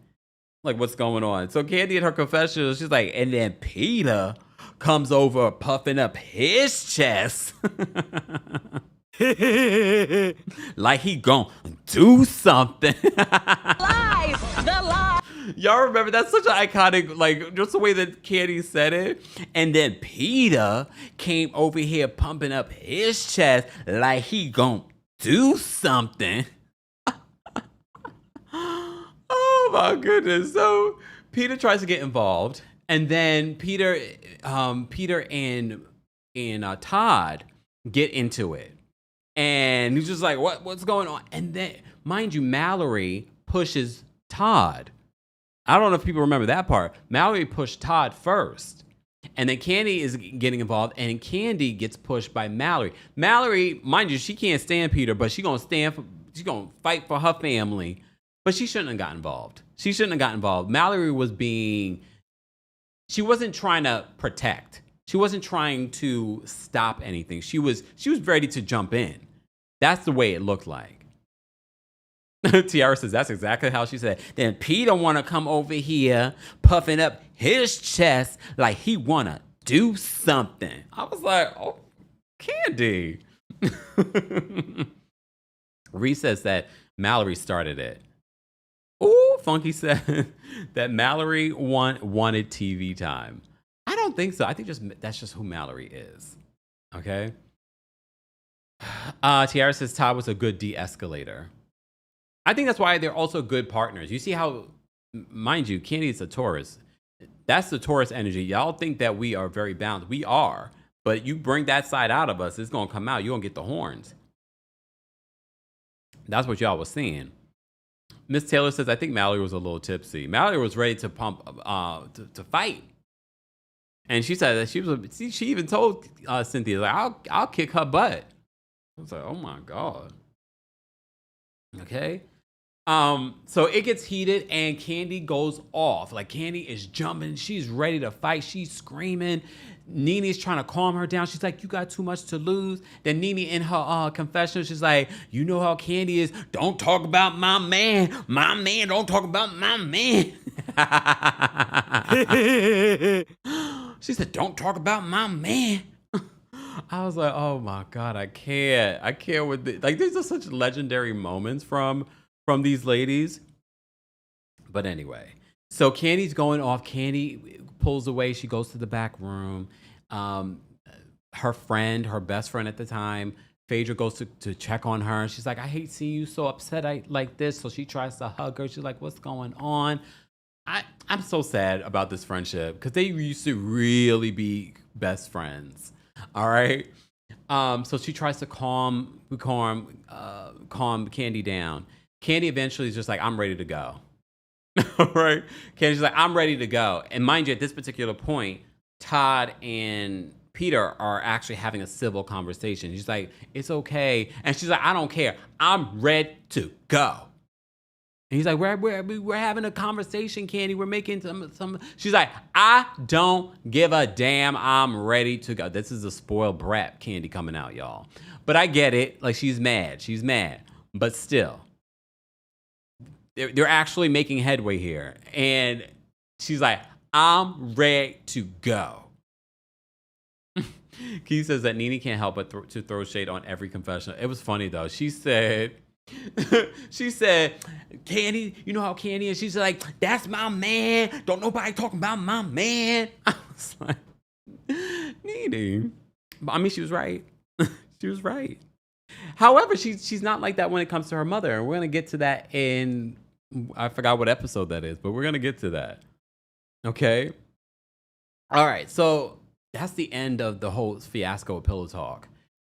Speaker 2: Like, what's going on? So Kandi in her confessional, she's like, and then Peter comes over puffing up his chest. Like he gonna do something. Y'all remember, that's such an iconic, like, just the way that Kandi said it. And then Peter came over here pumping up his chest like he gonna do something. Oh my goodness. So Peter tries to get involved. And then Peter and Todd get into it. And he's just like, what's going on? And then, mind you, Mallory pushes Todd. I don't know if people remember that part. Mallory pushed Todd first. And then Kandi is getting involved, and Kandi gets pushed by Mallory. Mallory, mind you, she can't stand Peter, but she's gonna fight for her family. But she shouldn't have gotten involved. Mallory she wasn't trying to protect. She wasn't trying to stop anything. She was ready to jump in. That's the way it looked like. Tiara says that's exactly how she said. Then Peter want to come over here puffing up his chest like he want to do something. I was like, oh, Kandi. Reese says that Mallory started it. Ooh, Funky said that Mallory wanted TV time. I don't think so. I think that's just who Mallory is. Okay. Tiara says Todd was a good de-escalator. I think that's why they're also good partners. You see how, mind you, Kandi is a Taurus. That's the Taurus energy. Y'all think that we are very balanced. We are. But you bring that side out of us, it's going to come out. You're going to get the horns. That's what y'all was saying. Miss Taylor says, I think Mallory was a little tipsy. Mallory was ready to to fight. And she said that she even told Cynthia, like, I'll kick her butt. I was like, oh my God. Okay. So it gets heated and Kandi goes off. Like Kandi is jumping. She's ready to fight. She's screaming. Nene's trying to calm her down. She's like, you got too much to lose. Then Nene in her confessional, she's like, you know how Kandi is. Don't talk about my man. My man, don't talk about my man. She said, don't talk about my man. I was like, oh my God, I can't with this. Like, these are such legendary moments from these ladies. But anyway, so Kandi's going off. Kandi pulls away. She goes to the back room. Her best friend at the time, Phaedra, goes to check on her. And she's like, I hate seeing you so upset like this. So she tries to hug her. She's like, what's going on? I'm so sad about this friendship because they used to really be best friends. All right. So she tries to calm Kandi down. Kandi eventually is just like, I'm ready to go. All right. Kandi's like, I'm ready to go. And mind you, at this particular point, Todd and Peter are actually having a civil conversation. He's like, it's okay. And she's like, I don't care. I'm ready to go. And he's like, we're having a conversation, Kandi. We're making some. She's like, I don't give a damn. I'm ready to go. This is a spoiled brat Kandi coming out, y'all. But I get it. Like, she's mad. But still, they're actually making headway here. And she's like, I'm ready to go. Keith says that Nene can't help but to throw shade on every confessional. It was funny, though. She said, Kandi, you know how Kandi is? She's like, that's my man. Don't nobody talking about my man. I was like, Nene. I mean, she was right. She was right. However, she's not like that when it comes to her mother. And we're going to get to that in, I forgot what episode that is, but we're going to get to that. Okay. All right. So that's the end of the whole fiasco of Pillow Talk.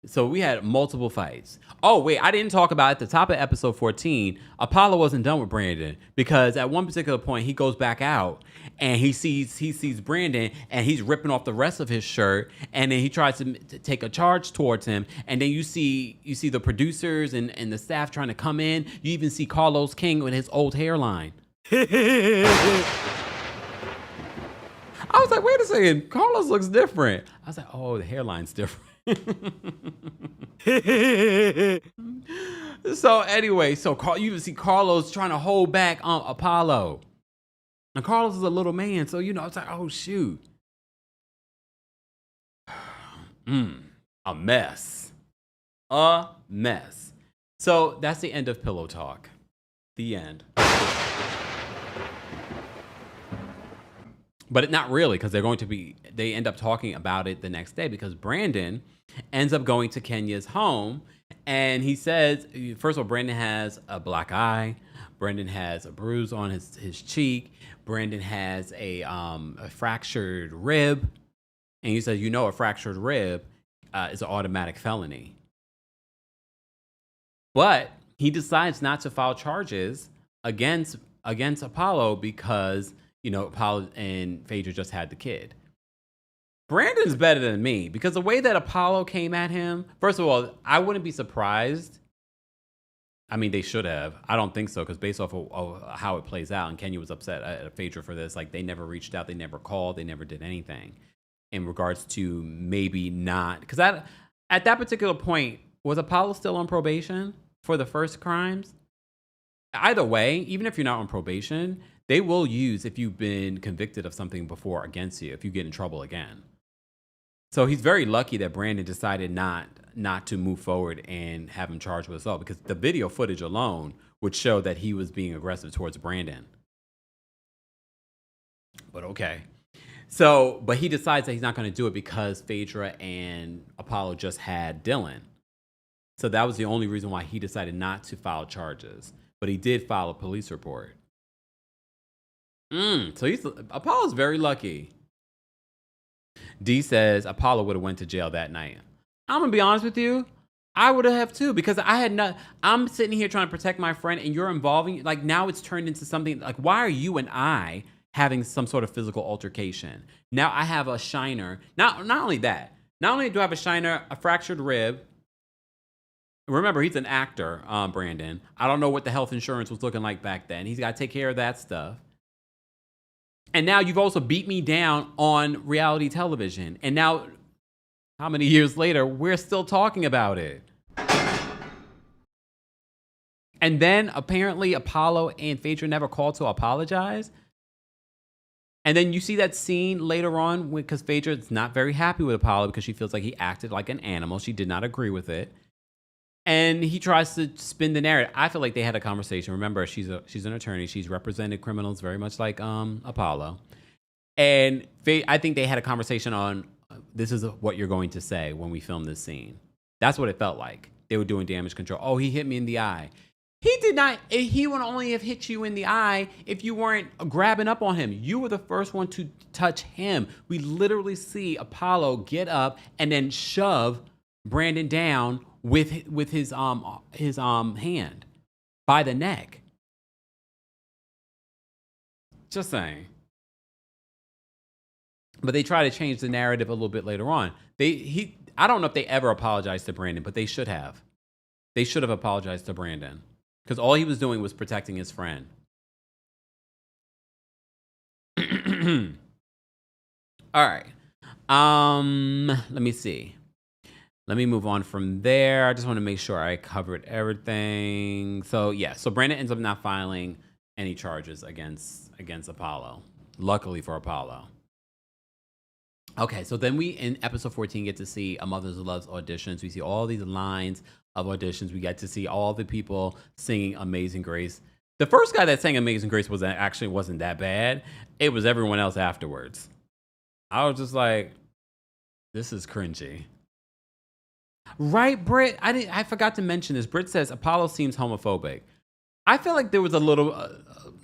Speaker 2: So we had multiple fights. Oh, wait, I didn't talk about at the top of episode 14, Apollo wasn't done with Brandon because at one particular point he goes back out and he sees Brandon and he's ripping off the rest of his shirt and then he tries to take a charge towards him and then you see the producers and the staff trying to come in. You even see Carlos King with his old hairline. I was like, wait a second, Carlos looks different. I was like, oh, the hairline's different. So anyway, you see Carlos trying to hold back on Apollo. And Carlos is a little man, so it's like, oh shoot. A mess. So that's the end of Pillow Talk. The end. But not really, because they end up talking about it the next day because Brandon ends up going to Kenya's home and he says, first of all, Brandon has a black eye. Brandon has a bruise on his cheek. Brandon has a fractured rib. And he says, a fractured rib is an automatic felony. But he decides not to file charges against Apollo because, Apollo and Phaedra just had the kid. Brandon's better than me because the way that Apollo came at him, first of all, I wouldn't be surprised. I mean, they should have. I don't think so because based off of how it plays out, and Kenya was upset at Phaedra for this. Like, they never reached out. They never called. They never did anything in regards to maybe not. Because at that particular point, was Apollo still on probation for the first crimes? Either way, even if you're not on probation, they will use if you've been convicted of something before against you if you get in trouble again. So he's very lucky that Brandon decided not to move forward and have him charged with assault because the video footage alone would show that he was being aggressive towards Brandon. But okay. So, but he decides that he's not going to do it because Phaedra and Apollo just had Dylan. So that was the only reason why he decided not to file charges. But he did file a police report. So Apollo's very lucky. D says Apollo would have went to jail that night. I'm going to be honest with you. I would have too because I'm sitting here trying to protect my friend and you're involving, like now it's turned into something like, why are you and I having some sort of physical altercation? Now I have a shiner. Not only that, not only do I have a shiner, a fractured rib. Remember, he's an actor, Brandon. I don't know what the health insurance was looking like back then. He's got to take care of that stuff. And now you've also beat me down on reality television. And now, how many years later, we're still talking about it. And then apparently Apollo and Phaedra never called to apologize. And then you see that scene later on because Phaedra is not very happy with Apollo because she feels like he acted like an animal. She did not agree with it. And he tries to spin the narrative. I feel like they had a conversation. Remember, she's an attorney. She's represented criminals very much like Apollo. And I think they had a conversation on, this is what you're going to say when we film this scene. That's what it felt like. They were doing damage control. Oh, he hit me in the eye. He did not. He would only have hit you in the eye if you weren't grabbing up on him. You were the first one to touch him. We literally see Apollo get up and then shove Brandon down with his hand by the neck. Just saying. But they try to change the narrative a little bit later on. I don't know if they ever apologized to Brandon, but they should have. They should have apologized to Brandon because all he was doing was protecting his friend. All right. Let me see. Let me move on from there. I just want to make sure I covered everything. So yeah, so Brandon ends up not filing any charges against Apollo. Luckily for Apollo. Okay, so then we in episode 14 get to see A Mother's Love's auditions. We see all these lines of auditions. We get to see all the people singing Amazing Grace. The first guy that sang Amazing Grace wasn't that bad. It was everyone else afterwards. I was just like, this is cringy. Right, Britt? I forgot to mention this. Britt says Apollo seems homophobic. I feel like there was a little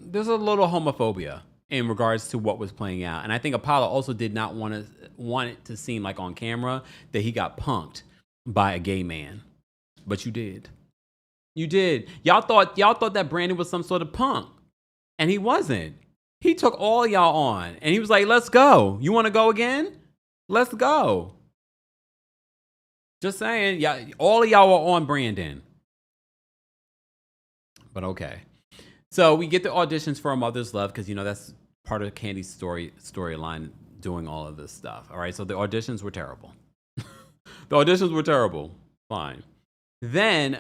Speaker 2: homophobia in regards to what was playing out, and I think Apollo also did not want it to seem like on camera that he got punked by a gay man, but you did. You did. Y'all thought that Brandon was some sort of punk, and he wasn't. He took all y'all on, and he was like, "Let's go. You want to go again? Let's go." Just saying, yeah, all of y'all were on Brandon. But okay. So we get the auditions for A Mother's Love because, that's part of Kandi's storyline doing all of this stuff. All right, so the auditions were terrible. Fine. Then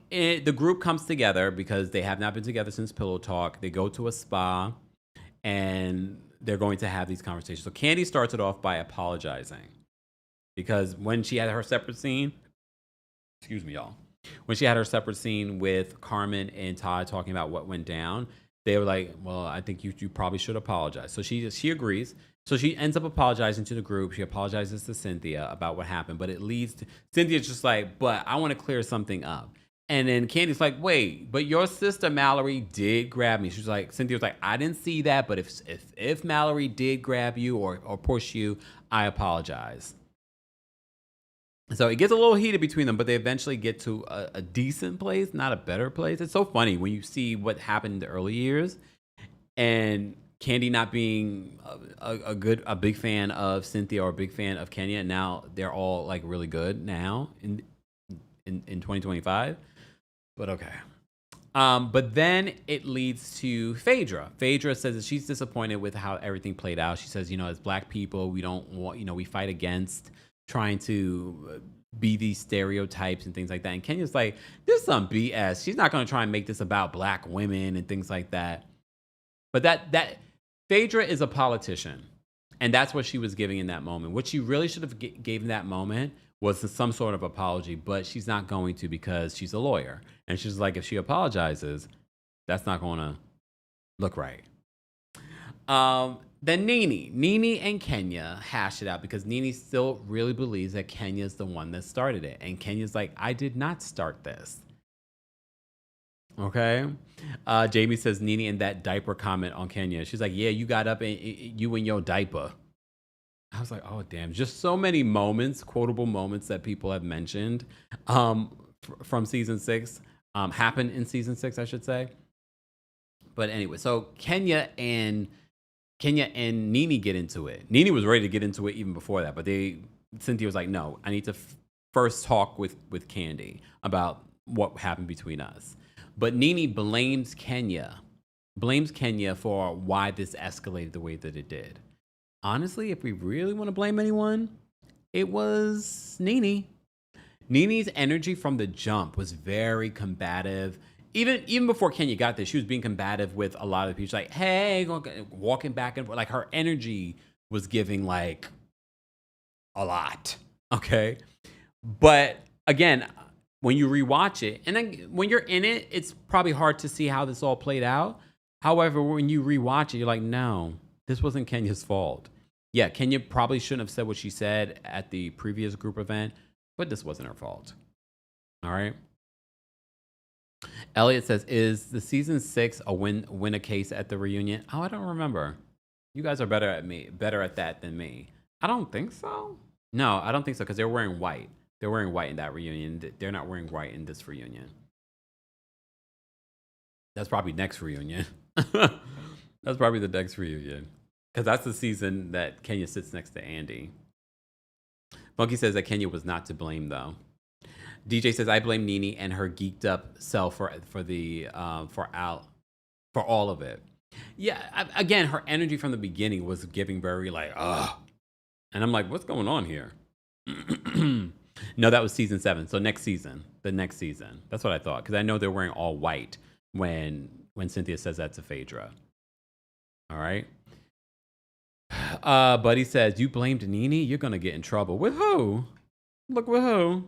Speaker 2: the group comes together because they have not been together since Pillow Talk. They go to a spa, and they're going to have these conversations. So Kandi starts it off by apologizing. Because when she had her separate scene, excuse me, y'all. When she had her separate scene with Carmen and Todd talking about what went down, they were like, well, I think you probably should apologize. So she agrees. So she ends up apologizing to the group. She apologizes to Cynthia about what happened. But it leads to Cynthia's just like, but I want to clear something up. And then Kandi's like, wait, but your sister Mallory did grab me. She's like, Cynthia's like, I didn't see that. But if Mallory did grab you or push you, I apologize. So it gets a little heated between them, but they eventually get to a decent place, not a better place. It's so funny when you see what happened in the early years, and Kandi not being a big fan of Cynthia or a big fan of Kenya. Now they're all like really good now in 2025. But okay. But then it leads to Phaedra. Phaedra says that she's disappointed with how everything played out. She says, as Black people, we don't want, we fight against trying to be these stereotypes and things like that. And Kenya's like, this is some BS. She's not going to try and make this about Black women and things like that. But that Phaedra is a politician. And that's what she was giving in that moment. What she really should have gave in that moment was some sort of apology, but she's not going to because she's a lawyer. And she's like, if she apologizes, that's not going to look right. Then Nene and Kenya hash it out because Nene still really believes that Kenya's the one that started it. And Kenya's like, I did not start this. Okay. Jamie says Nene in that diaper comment on Kenya. She's like, yeah, you got up and you in your diaper. I was like, oh, damn. Just so many moments, quotable moments that people have mentioned from season 6, happened in season 6, I should say. But anyway, so Kenya and Nene get into it. Nene was ready to get into it even before that, but Cynthia was like, no, I need to first talk with Kandi about what happened between us. But Nene blames Kenya for why this escalated the way that it did. Honestly, if we really want to blame anyone, it was Nene. Nene's energy from the jump was very combative. Even before Kenya got there, she was being combative with a lot of people. She's like, hey, walking back and forth. Like, her energy was giving, like, a lot. Okay? But, again, when you rewatch it, and then when you're in it, it's probably hard to see how this all played out. However, when you rewatch it, you're like, no, this wasn't Kenya's fault. Yeah, Kenya probably shouldn't have said what she said at the previous group event, but this wasn't her fault. All right? Elliot says, is the season 6 a win a case at the reunion? Oh, I don't remember. You guys are better at that than me. I don't think so. No, I don't think so, because they're wearing white. They're wearing white in that reunion. They're not wearing white in this reunion. That's probably next reunion. That's probably the next reunion. Because that's the season that Kenya sits next to Andy. Funky says that Kenya was not to blame, though. DJ says, I blame Nene and her geeked up self for all of it. Yeah, again, her energy from the beginning was giving very like, ugh. And I'm like, what's going on here? No, that was season 7. So the next season. That's what I thought. Because I know they're wearing all white when Cynthia says that to Phaedra. All right. Buddy says, you blamed Nene? You're going to get in trouble. With who? Look with who?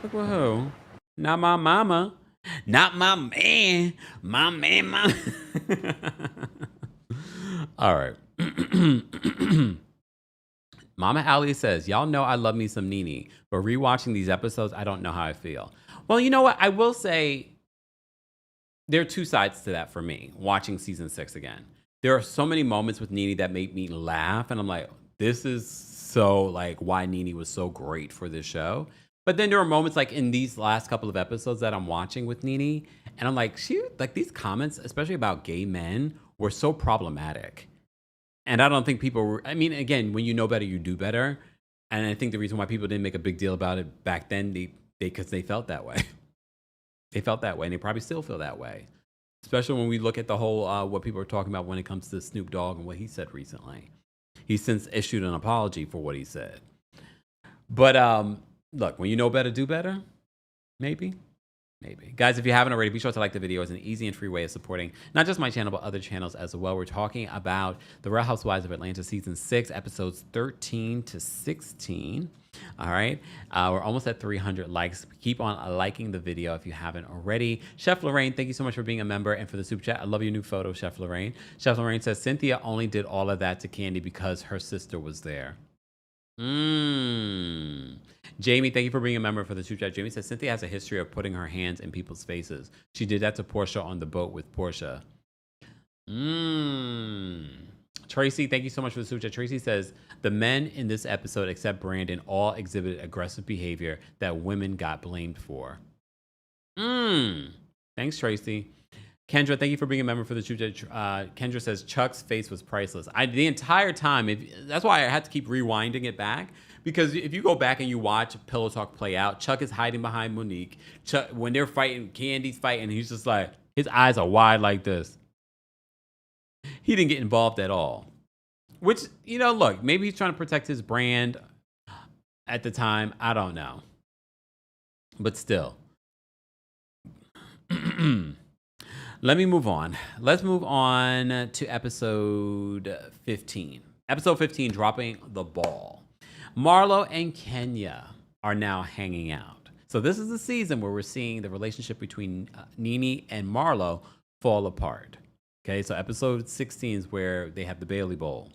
Speaker 2: Look with who? Not my mama. Not my man. My man. All right. Mama Allie says, y'all know I love me some Nene, but rewatching these episodes, I don't know how I feel. Well, you know what? I will say there are two sides to that for me, watching season 6 again. There are so many moments with Nene that make me laugh, and I'm like, this is so like why Nene was so great for this show. But then there are moments like in these last couple of episodes that I'm watching with Nene, and I'm like, these comments, especially about gay men, were so problematic. And I don't think I mean, again, when you know better, you do better. And I think the reason why people didn't make a big deal about it back then, because they felt that way. They felt that way, and they probably still feel that way. Especially when we look at the whole, what people are talking about when it comes to Snoop Dogg and what he said recently. He's since issued an apology for what he said. But look, when you know better, do better. Maybe. Guys, if you haven't already, be sure to like the video. It's an easy and free way of supporting not just my channel, but other channels as well. We're talking about The Real Housewives of Atlanta Season 6, episodes 13 to 16. All right. We're almost at 300 likes. Keep on liking the video if you haven't already. Chef Lorraine, thank you so much for being a member and for the super chat. I love your new photo, Chef Lorraine. Chef Lorraine says, Cynthia only did all of that to Kandi because her sister was there. Jamie, thank you for being a member for the super chat. Jamie says, Cynthia has a history of putting her hands in people's faces. She did that to Portia on the boat with Portia. Tracy, thank you so much for the super chat. Tracy says, the men in this episode, except Brandon, all exhibited aggressive behavior that women got blamed for. Thanks, Tracy. Kendra, thank you for being a member for the super chat. Kendra says, Chuck's face was priceless. The entire time, that's why I had to keep rewinding it back. Because if you go back and you watch Pillow Talk play out, Chuck is hiding behind Monique. Chuck, when they're fighting, Candy's fighting, he's just like, his eyes are wide like this. He didn't get involved at all. Which, look, maybe he's trying to protect his brand at the time. I don't know. But still. Let me move on. Let's move on to episode 15. Episode 15, dropping the ball. Marlo and Kenya are now hanging out. So this is the season where we're seeing the relationship between Nene and Marlo fall apart. Okay, so episode 16 is where they have the Bailey Bowl.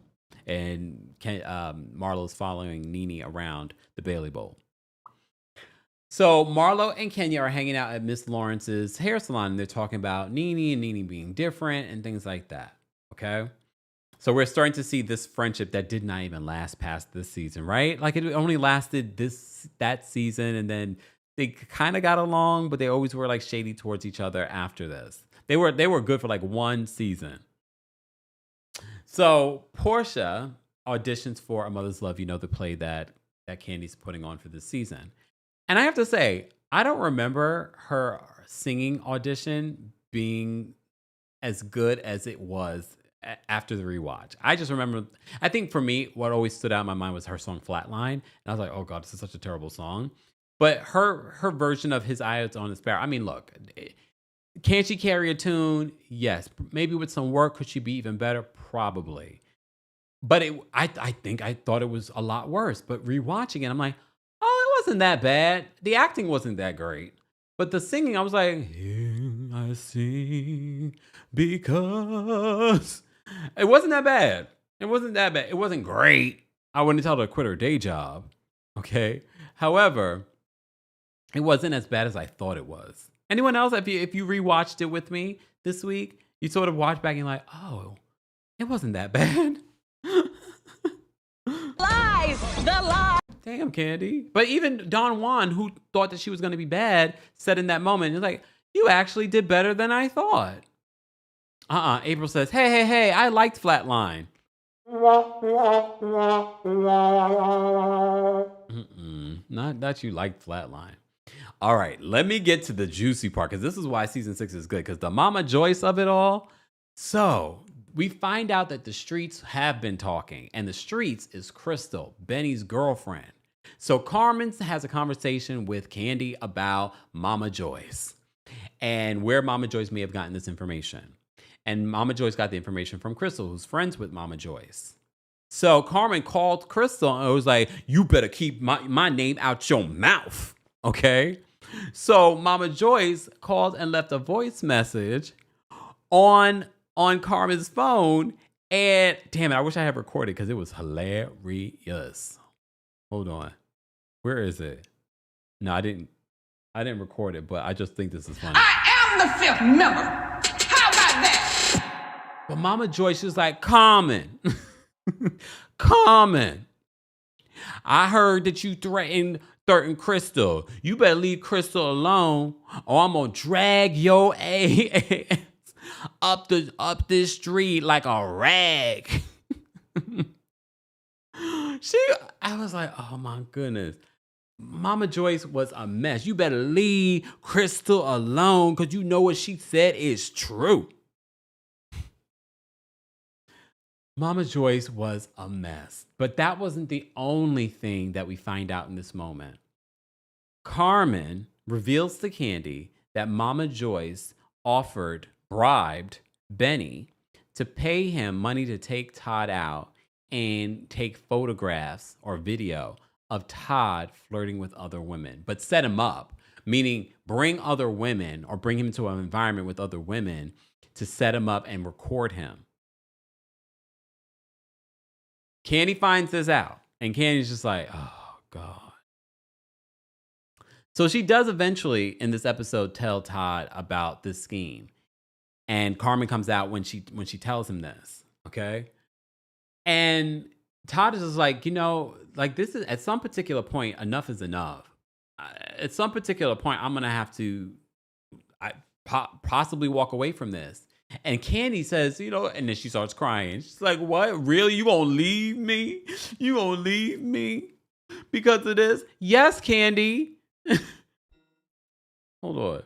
Speaker 2: And Marlo's following Nene around the Bailey Bowl. So Marlo and Kenya are hanging out at Miss Lawrence's hair salon. And they're talking about Nene and Nene being different and things like that. Okay. So we're starting to see this friendship that did not even last past this season, right? Like it only lasted that season. And then they kind of got along, but they always were like shady towards each other after this. They were good for like one season. So Portia auditions for A Mother's Love, the play that Candy's putting on for this season. And I have to say, I don't remember her singing audition being as good as it was after the rewatch. I just remember, I think for me, what always stood out in my mind was her song Flatline. And I was like, oh God, this is such a terrible song. But her version of His Eyes on the Sparrow, I mean, look, can she carry a tune? Yes. Maybe with some work, could she be even better? Probably. But I think I thought it was a lot worse. But rewatching it, I'm like, oh, it wasn't that bad. The acting wasn't that great. But the singing, I was like, here I sing because it wasn't that bad. It wasn't that bad. It wasn't great. I wouldn't tell her to quit her day job. Okay. However, it wasn't as bad as I thought it was. Anyone else, if you rewatched it with me this week, you sort of watched back and you're like, oh, it wasn't that bad. Lies, the lie. Damn, Kandi. But even Don Juan, who thought that she was going to be bad, said in that moment, he's like, you actually did better than I thought. April says, hey, I liked Flatline. Not that you liked Flatline. All right, let me get to the juicy part, because this is why season 6 is good, because the Mama Joyce of it all. So we find out that the streets have been talking, and the streets is Crystal, Benny's girlfriend. So Carmen has a conversation with Kandi about Mama Joyce and where Mama Joyce may have gotten this information. And Mama Joyce got the information from Crystal, who's friends with Mama Joyce. So Carmen called Crystal and was like, you better keep my name out your mouth, okay? So Mama Joyce called and left a voice message on Carmen's phone. And damn it, I wish I had recorded because it was hilarious. Hold on. Where is it? No, I didn't record it, but I just think this is funny.
Speaker 1: I am the fifth member. How about that?
Speaker 2: But Mama Joyce is like, Carmen. Carmen. I heard that you threatened Crystal. You better leave Crystal alone or I'm going to drag your ass up this street like a rag. I was like, oh my goodness. Mama Joyce was a mess. You better leave Crystal alone because you know what she said is true. Mama Joyce was a mess. But that wasn't the only thing that we find out in this moment. Carmen reveals to Kandi that Mama Joyce bribed Benny to pay him money to take Todd out and take photographs or video of Todd flirting with other women, but set him up, meaning bring other women or bring him to an environment with other women to set him up and record him. Kandi finds this out, and Candy's just like, oh, God. So she does eventually, in this episode, tell Todd about this scheme. And Carmen comes out when she tells him this, okay? And Todd is just like, like this is at some particular point, enough is enough. At some particular point, I'm gonna have to possibly walk away from this. And Kandi says, and then she starts crying. She's like, what? Really? You gonna leave me? You gonna leave me because of this? Yes, Kandi. Hold on.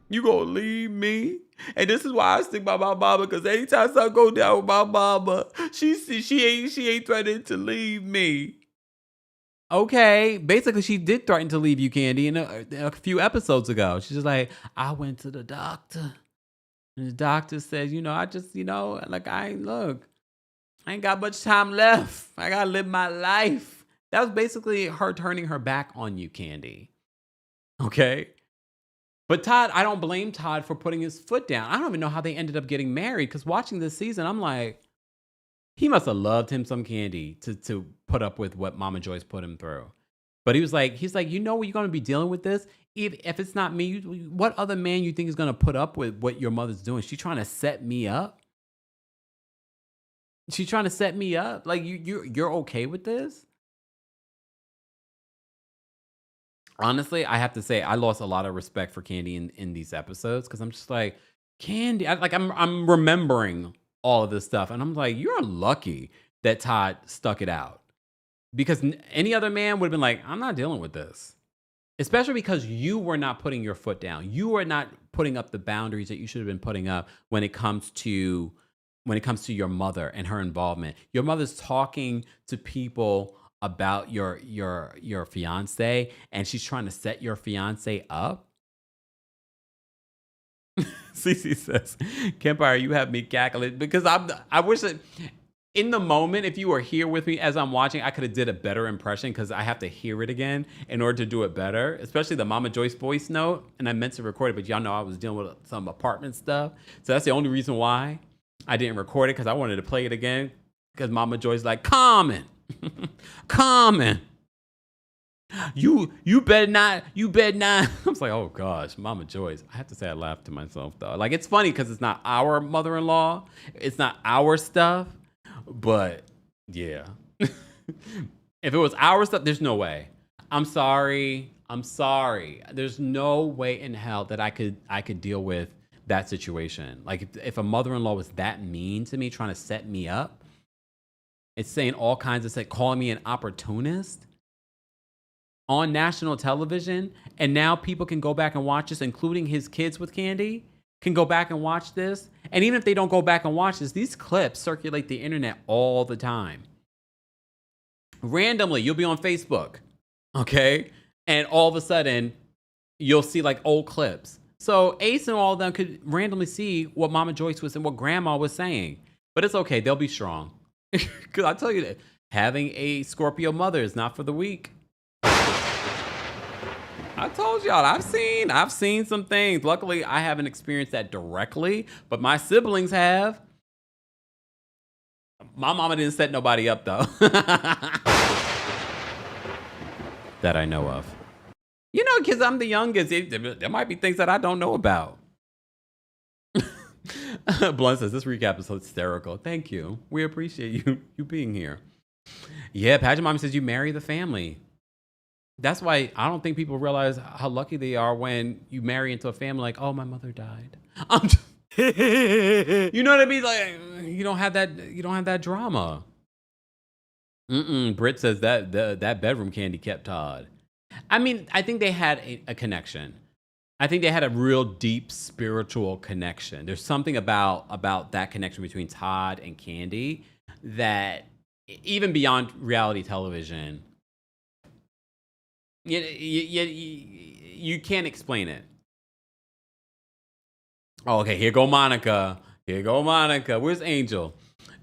Speaker 2: You gonna leave me? And this is why I stick by my mama, because anytime something go down with my mama, she ain't threatening to leave me. Okay, basically she did threaten to leave you, Kandi, in a few episodes ago. She's just like, I went to the doctor, and the doctor said, I just, like I ain't got much time left. I gotta live my life. That was basically her turning her back on you, Kandi. Okay. But Todd, I don't blame Todd for putting his foot down. I don't even know how they ended up getting married, because watching this season, I'm like, he must have loved him some Kandi to put up with what Mama Joyce put him through. But he's like, you're going to be dealing with this? If it's not me, what other man you think is going to put up with what your mother's doing? She's trying to set me up? She's trying to set me up? Like, you're okay with this? Honestly, I have to say, I lost a lot of respect for Kandi in these episodes, because I'm just like, Kandi, I'm remembering all of this stuff, and I'm like, you're lucky that Todd stuck it out, because any other man would have been like, I'm not dealing with this, especially because you were not putting your foot down. You were not putting up the boundaries that you should have been putting up when it comes to your mother and her involvement. Your mother's talking to people about your fiance, and she's trying to set your fiance up. Cece says, Kempire, you have me cackling, because I wish that in the moment, if you were here with me as I'm watching, I could have did a better impression, because I have to hear it again in order to do it better, especially the Mama Joyce voice note. And I meant to record it, but y'all know I was dealing with some apartment stuff. So that's the only reason why I didn't record it, because I wanted to play it again, because Mama Joyce like, Common. You better not. I was like, oh gosh, Mama Joyce. I have to say I laughed to myself though. Like, it's funny because it's not our mother-in-law. It's not our stuff. But yeah. If it was our stuff, there's no way. I'm sorry. There's no way in hell that I could deal with that situation. Like, if a mother-in-law was that mean to me, trying to set me up, it's saying all kinds of stuff, calling me an opportunist on national television, and now people can go back and watch this, including his kids with Kandi, can go back and watch this. And even if they don't go back and watch this, these clips circulate the internet all the time. Randomly, you'll be on Facebook, okay? And all of a sudden, you'll see like old clips. So Ace and all of them could randomly see what Mama Joyce was and what Grandma was saying. But it's okay, they'll be strong. Because I tell you that having a Scorpio mother is not for the weak. I told y'all, I've seen some things. Luckily, I haven't experienced that directly, but my siblings have. My mama didn't set nobody up though. That I know of. Because I'm the youngest, there might be things that I don't know about. Blunt says, this recap is hysterical. Thank you. We appreciate you being here. Yeah, Pageant Mommy says you marry the family. That's why I don't think people realize how lucky they are when you marry into a family like, oh, my mother died. You know what I mean? Like, you don't have that drama. Britt says that bedroom Kandi kept Todd. I mean, I think they had a connection. I think they had a real deep spiritual connection. There's something about that connection between Todd and Kandi that even beyond reality television, you can't explain it. Oh, okay, here go Monica. Where's Angel?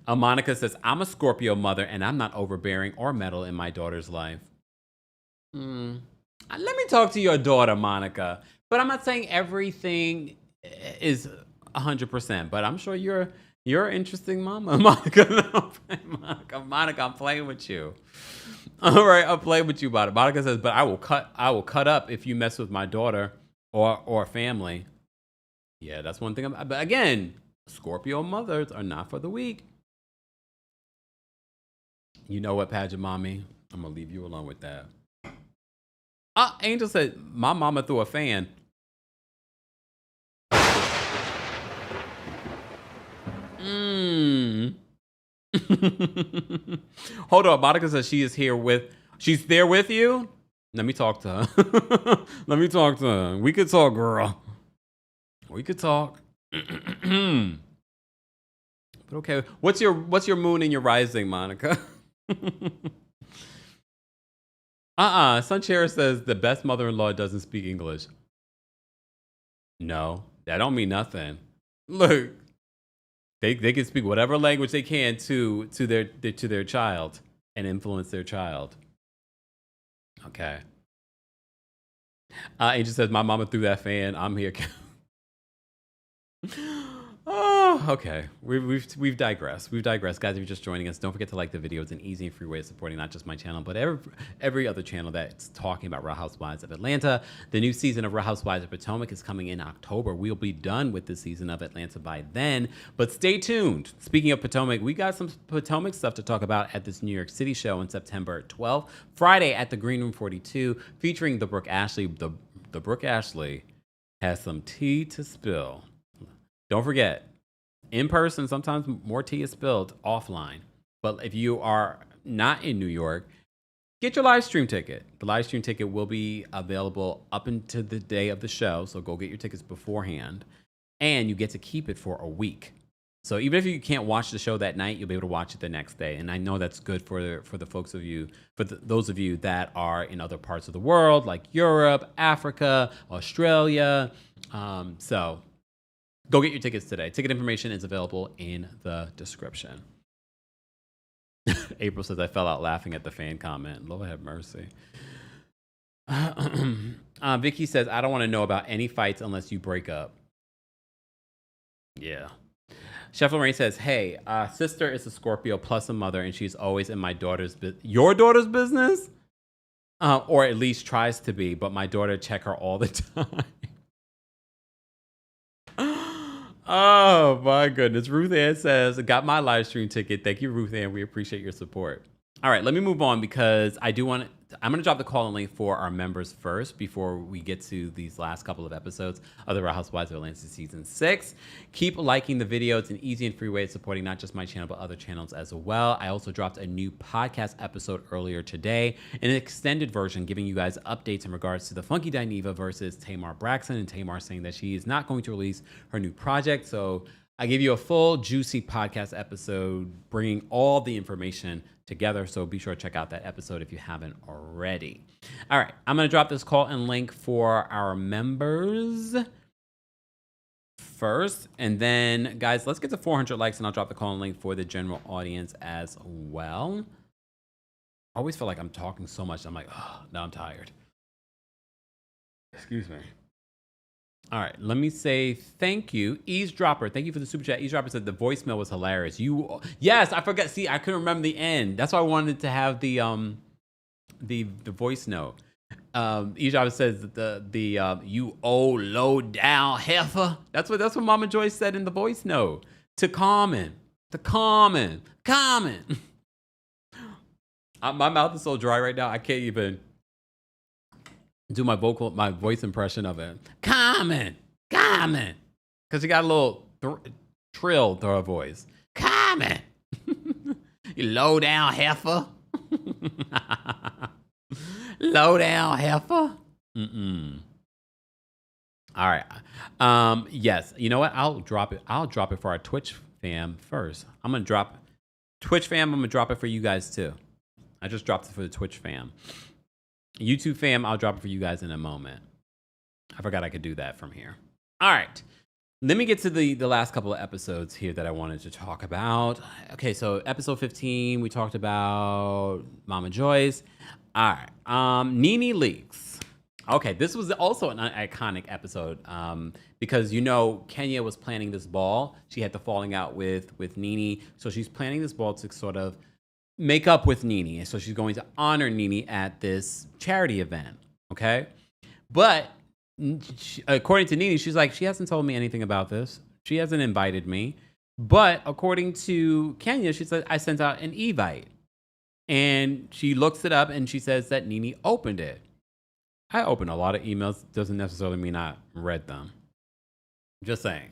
Speaker 2: Monica says, I'm a Scorpio mother and I'm not overbearing or meddle in my daughter's life. Let me talk to your daughter, Monica. But I'm not saying everything is 100%, but I'm sure you're an interesting mama. Monica, I'm playing with you. All right, I'm playing with you about it. Monica says, but I will cut up if you mess with my daughter or family. Yeah, that's one thing. But again, Scorpio mothers are not for the weak. You know what, pageant mommy? I'm gonna leave you alone with that. Angel said my mama threw a fan. Hold on. Monica says she's there with you. Let me talk to her. Let me talk to her. We could talk, girl. We could talk. But okay. What's your moon and your rising, Monica? Sunshare says the best mother-in-law doesn't speak English. No, that don't mean nothing. Look, they can speak whatever language they can to their child and influence their child. Okay. Angel says my mama threw that fan. I'm here. Oh, okay. We've digressed. We've digressed, guys. If you're just joining us, don't forget to like the video. It's an easy and free way of supporting not just my channel, but every other channel that's talking about Real Housewives of Atlanta. The new season of Real Housewives of Potomac is coming in October. We'll be done with the season of Atlanta by then, but stay tuned. Speaking of Potomac, we got some Potomac stuff to talk about at this New York City show on September 12th, Friday at the Green Room 42, featuring the Brooke Ashley. The Brooke Ashley has some tea to spill. Don't forget, in person, sometimes more tea is spilled offline. But if you are not in New York, get your live stream ticket. The live stream ticket will be available up until the day of the show. So go get your tickets beforehand. And you get to keep it for a week. So even if you can't watch the show that night, you'll be able to watch it the next day. And I know that's good for the folks of you, those of you that are in other parts of the world, like Europe, Africa, Australia. So go get your tickets today. Ticket information is available in the description. April says, I fell out laughing at the fan comment. Lord have mercy. Vicky says, I don't want to know about any fights unless you break up. Yeah. Chef Lorraine says, hey, sister is a Scorpio plus a mother, and she's always in my daughter's your daughter's business? Or at least tries to be, but my daughter check her all the time. Oh my goodness. Ruth Ann says, got my live stream ticket. Thank you, Ruth Ann. We appreciate your support. All right, let me move on because I'm going to drop the call and link for our members first before we get to these last couple of episodes of the Real Housewives of Atlanta season 6. Keep liking the video. It's an easy and free way of supporting not just my channel, but other channels as well. I also dropped a new podcast episode earlier today, an extended version giving you guys updates in regards to the Funky Dineva versus Tamar Braxton, and Tamar saying that she is not going to release her new project. So I gave you a full juicy podcast episode bringing all the information together. So be sure to check out that episode if you haven't already. All right, I'm going to drop this call and link for our members first. And then, guys, let's get to 400 likes and I'll drop the call and link for the general audience as well. I always feel like I'm talking so much. I'm like, oh, now I'm tired. Excuse me. All right, let me say thank you. Eavesdropper, thank you for the super chat. Eavesdropper said the voicemail was hilarious. Yes, I forgot. See, I couldn't remember the end. That's why I wanted to have the voice note. Eavesdropper says the you old low down heifer. That's what Mama Joyce said in the voice note to Common. My mouth is so dry right now. I can't even do my voice impression of it. Common. Because she got a little trill to her voice. Common. You low down heifer. Low down heifer. All right. Yes. You know what? I'll drop it for our Twitch fam first. I'm going to drop Twitch fam. I'm going to drop it for you guys too. I just dropped it for the Twitch fam. YouTube fam, I'll drop it for you guys in a moment. I forgot I could do that from here. All right. Let me get to the last couple of episodes here that I wanted to talk about. Okay, so episode 15, we talked about Mama Joyce. All right. Nene leaks. Okay, this was also an iconic episode because, Kenya was planning this ball. She had the falling out with Nene. So she's planning this ball to sort of make up with Nene. And so she's going to honor Nene at this charity event. Okay. But according to Nene, she's like, she hasn't told me anything about this. She hasn't invited me. But according to Kenya, she said, I sent out an evite. And she looks it up and she says that Nene opened it. I open a lot of emails. Doesn't necessarily mean I read them. Just saying.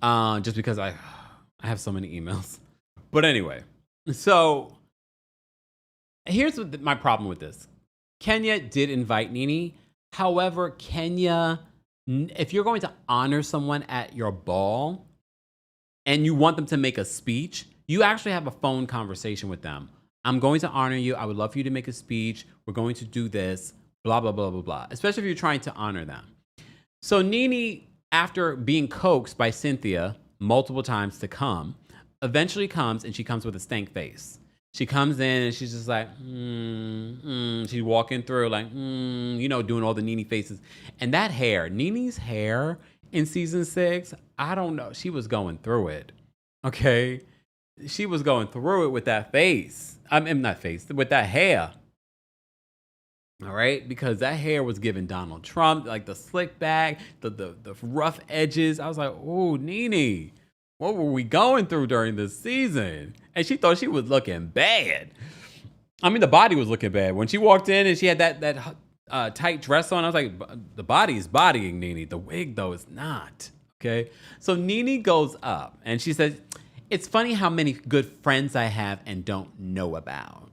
Speaker 2: Just because I have so many emails. But anyway, so here's my problem with this. Kenya did invite Nene. However, Kenya, if you're going to honor someone at your ball and you want them to make a speech, you actually have a phone conversation with them. I'm going to honor you. I would love for you to make a speech. We're going to do this, blah, blah, blah, blah, blah, especially if you're trying to honor them. So Nene, after being coaxed by Cynthia multiple times to come, eventually comes, and she comes with a stank face. She comes in and she's just like, she's walking through like, doing all the Nene faces. And that hair, Nene's hair in season 6, I don't know. She was going through it. Okay. She was going through it with that face. I mean, not face, with that hair. All right. Because that hair was giving Donald Trump, like the slick back, the rough edges. I was like, oh, Nene, what were we going through during this season? And she thought she was looking bad. I mean, the body was looking bad. When she walked in and she had that tight dress on, I was like, the body is bodying Nene. The wig, though, is not. Okay. So Nene goes up and she says, it's funny how many good friends I have and don't know about.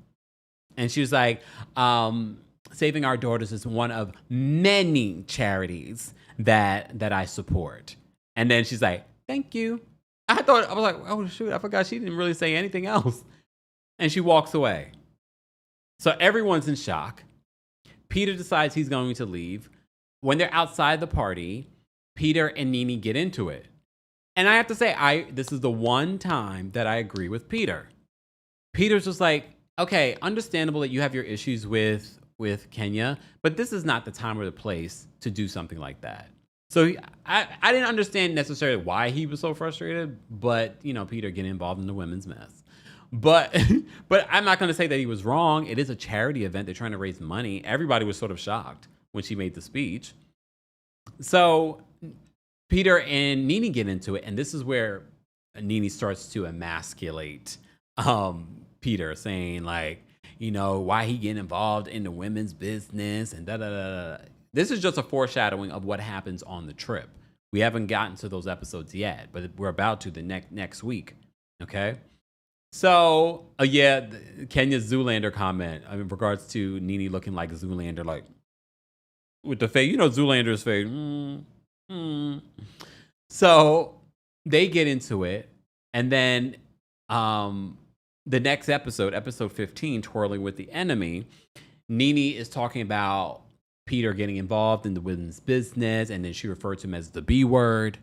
Speaker 2: And she was like, Saving Our Daughters is one of many charities that I support. And then she's like, thank you. I was like, oh, shoot, I forgot she didn't really say anything else. And she walks away. So everyone's in shock. Peter decides he's going to leave. When they're outside the party, Peter and Nene get into it. And I have to say, this is the one time that I agree with Peter. Peter's just like, okay, understandable that you have your issues with Kenya, but this is not the time or the place to do something like that. So I didn't understand necessarily why he was so frustrated, but Peter getting involved in the women's mess. But I'm not going to say that he was wrong. It is a charity event. They're trying to raise money. Everybody was sort of shocked when she made the speech. So Peter and Nene get into it, and this is where Nene starts to emasculate Peter, saying like, why he getting involved in the women's business and da da da. This is just a foreshadowing of what happens on the trip. We haven't gotten to those episodes yet, but we're about to the next week. Okay. So, Kenya's Zoolander comment in regards to Nene looking like Zoolander, like with the face, Zoolander's face. So they get into it, and then the next episode 15, Twirling with the Enemy, Nene is talking about Peter getting involved in the women's business, and then she referred to him as the B word.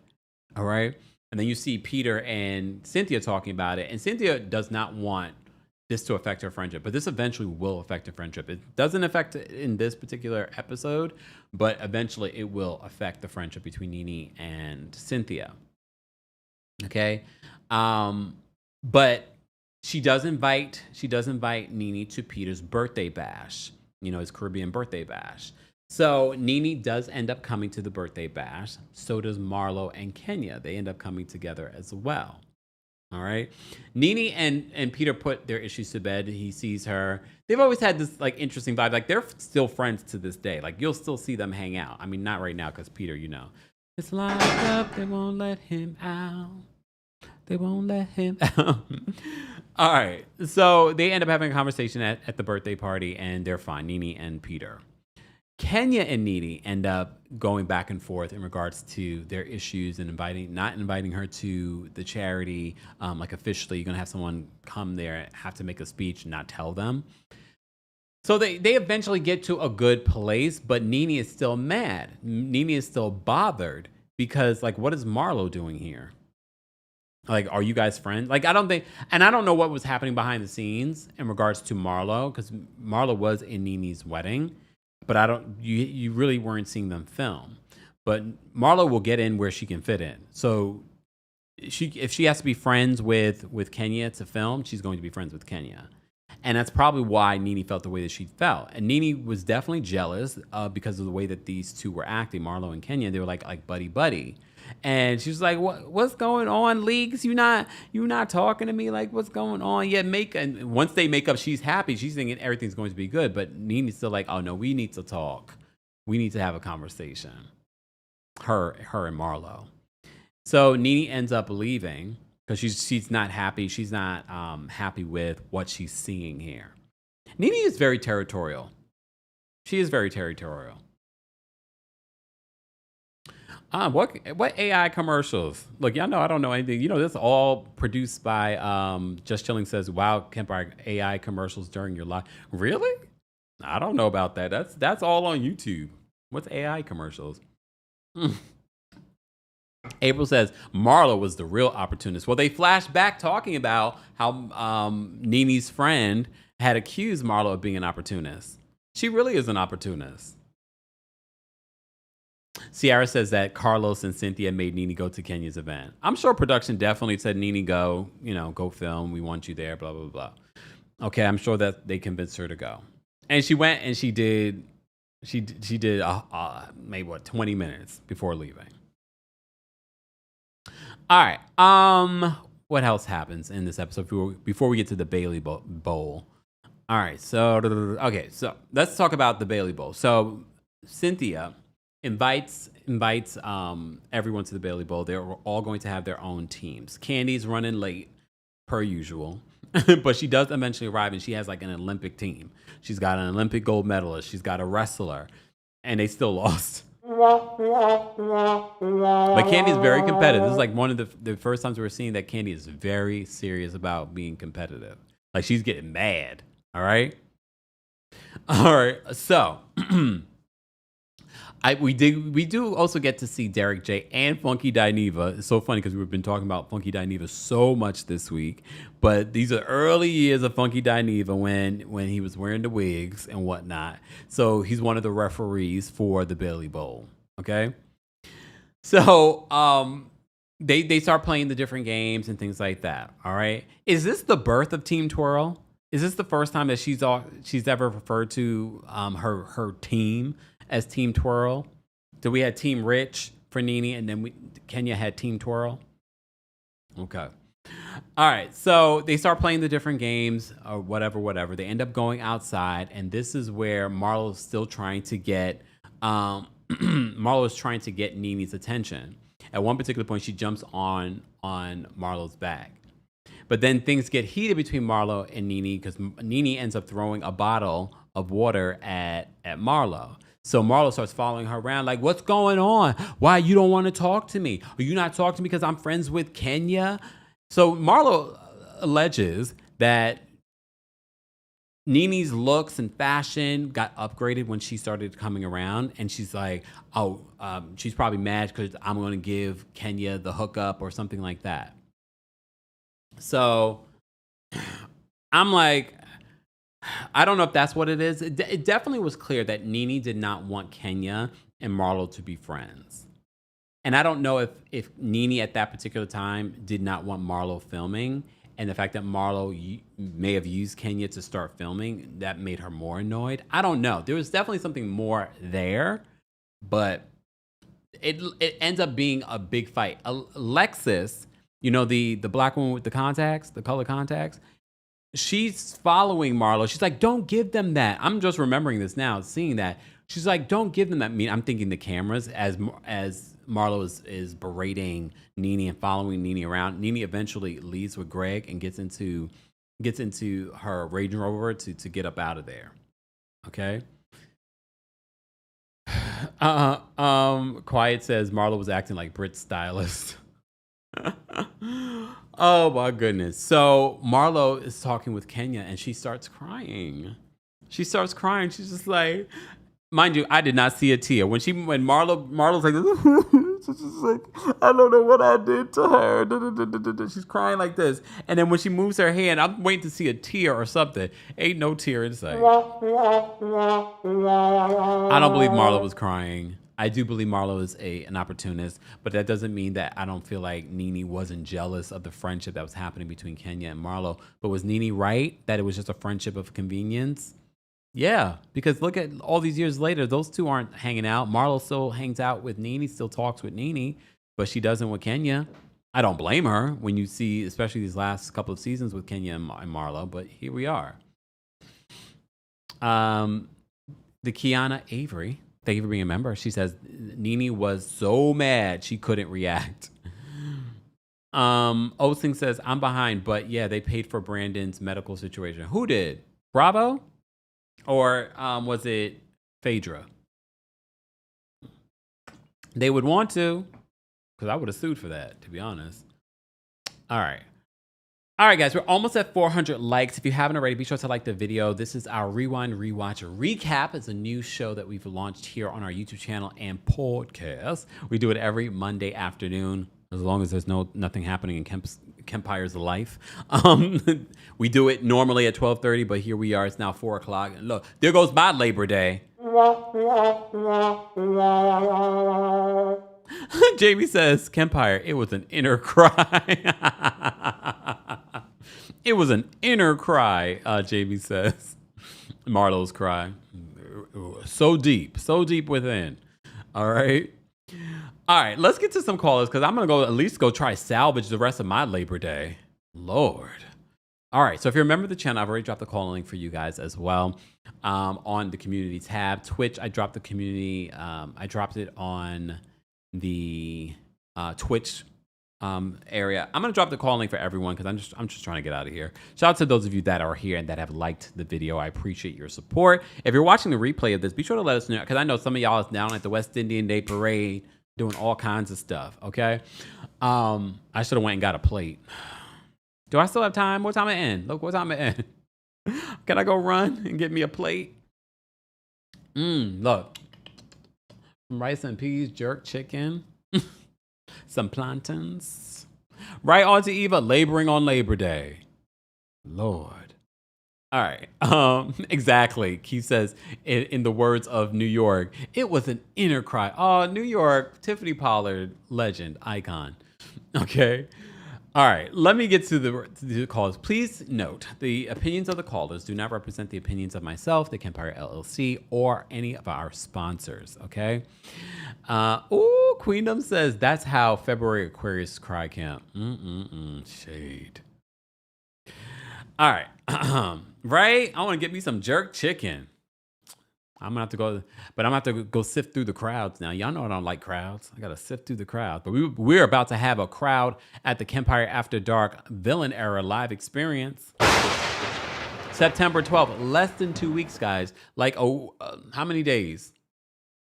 Speaker 2: All right. And then you see Peter and Cynthia talking about it, and Cynthia does not want this to affect her friendship, but this eventually will affect her friendship. It doesn't affect it in this particular episode, but eventually it will affect the friendship between Nene and Cynthia. Okay. But she does invite Nene to Peter's birthday bash, his Caribbean birthday bash. So Nene does end up coming to the birthday bash. So does Marlo and Kenya. They end up coming together as well. All right. Nene and Peter put their issues to bed. He sees her. They've always had this like interesting vibe. Like they're still friends to this day. Like you'll still see them hang out. I mean, not right now because Peter, it's locked up. They won't let him out. They won't let him out. All right. So they end up having a conversation at the birthday party, and they're fine. Nene and Peter. Kenya and Nene end up going back and forth in regards to their issues and not inviting her to the charity. Like officially, you're going to have someone come there, have to make a speech, and not tell them. So they eventually get to a good place, but Nene is still mad. Nene is still bothered because, like, what is Marlo doing here? Like, are you guys friends? Like, I don't know what was happening behind the scenes in regards to Marlo, because Marlo was in Nene's wedding. But you really weren't seeing them film. But Marlo will get in where she can fit in. So if she has to be friends with Kenya to film, she's going to be friends with Kenya. And that's probably why Nene felt the way that she felt. And Nene was definitely jealous because of the way that these two were acting, Marlo and Kenya. They were like buddy. And she was like, "What's going on, Leaks? You not talking to me? Like, what's going on?" Yeah, and once they make up, she's happy. She's thinking everything's going to be good. But Nene's still like, "Oh no, we need to talk. We need to have a conversation." Her and Marlo. So Nene ends up leaving because she's not happy. She's not happy with what she's seeing here. Nene is very territorial. She is very territorial. What AI commercials? Look, y'all know I don't know anything. You know, this is all produced by Just Chilling says, "Wow, Kempire AI commercials during your life." Really? I don't know about that. That's all on YouTube. What's AI commercials? April says Marlo was the real opportunist. Well, they flashed back talking about how Nene's friend had accused Marlo of being an opportunist. She really is an opportunist. Ciara says that Carlos and Cynthia made Nene go to Kenya's event. I'm sure production definitely said, "Nene, go film. We want you there, blah, blah, blah." Okay, I'm sure that they convinced her to go. And she went and she did maybe 20 minutes before leaving. All right. What else happens in this episode before we get to the Bailey Bowl? All right. So let's talk about the Bailey Bowl. So Cynthia invites everyone to the Bailey Bowl. They're all going to have their own teams. Kandi's running late, per usual, but she does eventually arrive, and she has like an Olympic team. She's got an Olympic gold medalist. She's got a wrestler, and they still lost. But Kandi is very competitive. This is like one of the first times we're seeing that Kandi is very serious about being competitive. Like, she's getting mad. All right. So we do also get to see Derek J and Funky Dineva. It's so funny because we've been talking about Funky Dineva so much this week, but these are early years of Funky Dineva when he was wearing the wigs and whatnot. So he's one of the referees for the Bailey Bowl. Okay, so they start playing the different games and things like that. All right, is this the birth of Team Twirl? Is this the first time that she's ever referred to her team as Team Twirl? So we had Team Rich for Nene, and then Kenya had Team Twirl. Okay. All right. So they start playing the different games or whatever. They end up going outside, and this is where Marlo's still trying to get Marlo's trying to get Nene's attention. At one particular point, she jumps on Marlo's back. But then things get heated between Marlo and Nene because Nene ends up throwing a bottle of water at Marlo. So Marlo starts following her around like, "What's going on? Why you don't want to talk to me? Are you not talking to me because I'm friends with Kenya?" So Marlo alleges that Nene's looks and fashion got upgraded when she started coming around. And she's like, she's probably mad because I'm going to give Kenya the hookup or something like that. So I'm like, I don't know if that's what it is. It definitely was clear that Nene did not want Kenya and Marlo to be friends. And I don't know if Nene at that particular time did not want Marlo filming, and the fact that Marlo may have used Kenya to start filming, that made her more annoyed. I don't know. There was definitely something more there, but it ends up being a big fight. Alexis, the black woman with the contacts, the color contacts, she's following Marlo. She's like, "Don't give them that." I'm just remembering this now, seeing that. She's like, "Don't give them that." I'm thinking the cameras as Marlo is berating Nene and following Nene around. Nene eventually leaves with Greg and gets into her Range Rover to get up out of there. Okay. Quiet says Marlo was acting like Brit stylist. Oh my goodness. So Marlo is talking with Kenya and she starts crying. She's just like, mind you, I did not see a tear. When Marlo's like, she's just like, "I don't know what I did to her." She's crying like this. And then when she moves her hand, I'm waiting to see a tear or something. Ain't no tear in sight. I don't believe Marlo was crying. I do believe Marlo is an opportunist, but that doesn't mean that I don't feel like Nene wasn't jealous of the friendship that was happening between Kenya and Marlo. But was Nene right that it was just a friendship of convenience? Yeah, because look at all these years later, those two aren't hanging out. Marlo still hangs out with Nene, still talks with Nene, but she doesn't with Kenya. I don't blame her when you see, especially these last couple of seasons with Kenya and Marlo, but here we are. The Kiana Avery, thank you for being a member. She says Nene was so mad she couldn't react. Osing says I'm behind, but yeah, they paid for Brandon's medical situation. Who did? Bravo? Or was it Phaedra? They would want to, because I would have sued for that, to be honest. All right. All right, guys, we're almost at 400 likes. If you haven't already, be sure to like the video. This is our Rewind, Rewatch, Recap. It's a new show that we've launched here on our YouTube channel and podcast. We do it every Monday afternoon, as long as there's nothing happening in Kempire's life. We do it normally at 12:30, but here we are. It's now 4 o'clock. And look, there goes my Labor Day. Jamie says, Kempire, it was an inner cry. It was an inner cry, Jamie says. Marlo's cry. So deep within. All right. All right, let's get to some callers because I'm going to at least go try salvage the rest of my Labor Day. Lord. All right, so if you're a member of the channel, I've already dropped the call link for you guys as well on the community tab. Twitch, I dropped the community. I dropped it on the Twitch area. I'm gonna drop the call link for everyone because I'm just trying to get out of here. Shout out to those of you that are here and that have liked the video. I appreciate your support. If you're watching the replay of this, be sure to let us know because I know some of y'all is down at the West Indian Day Parade doing all kinds of stuff. Okay, I should have went and got a plate. Do I still have time? What time it end? Look, what time it end? Can I go run and get me a plate? Look, some rice and peas, jerk chicken. Some plantains. Right on to Eva, laboring on Labor Day. Lord. All right. Exactly. Keith says, in the words of New York, it was an inner cry. Oh, New York, Tiffany Pollard, legend, icon. Okay. All right, let me get to the callers. Please note, the opinions of the callers do not represent the opinions of myself, the Kempire LLC, or any of our sponsors, okay? Queendom says, that's how February Aquarius cry camp. Shade. All right, right? I want to get me some jerk chicken. I'm gonna have to go, but I'm gonna have to go sift through the crowds now. Y'all know I don't like crowds. I gotta sift through the crowd. But we're about to have a crowd at the Kempire After Dark Villain Era live experience. September 12th, less than 2 weeks, guys. Like, how many days?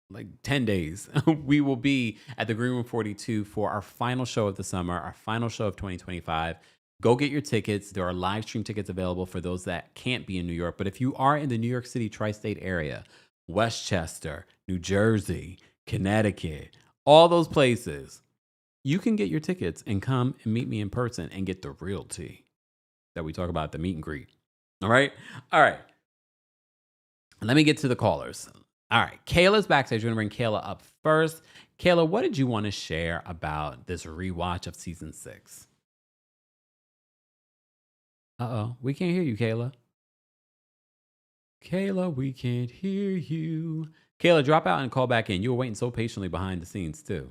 Speaker 2: Like 10 days. We will be at the Green Room 42 for our final show of the summer, our final show of 2025. Go get your tickets. There are live stream tickets available for those that can't be in New York. But if you are in the New York City tri-state area, Westchester, New Jersey, Connecticut, all those places, you can get your tickets and come and meet me in person and get the real tea that we talk about at the meet and greet. All right? All right. Let me get to the callers. All right. Kayla's backstage. We're going to bring Kayla up first. Kayla, what did you want to share about this rewatch of season 6? Uh-oh. We can't hear you, Kayla. Kayla, we can't hear you. Kayla, drop out and call back in. You were waiting so patiently behind the scenes, too.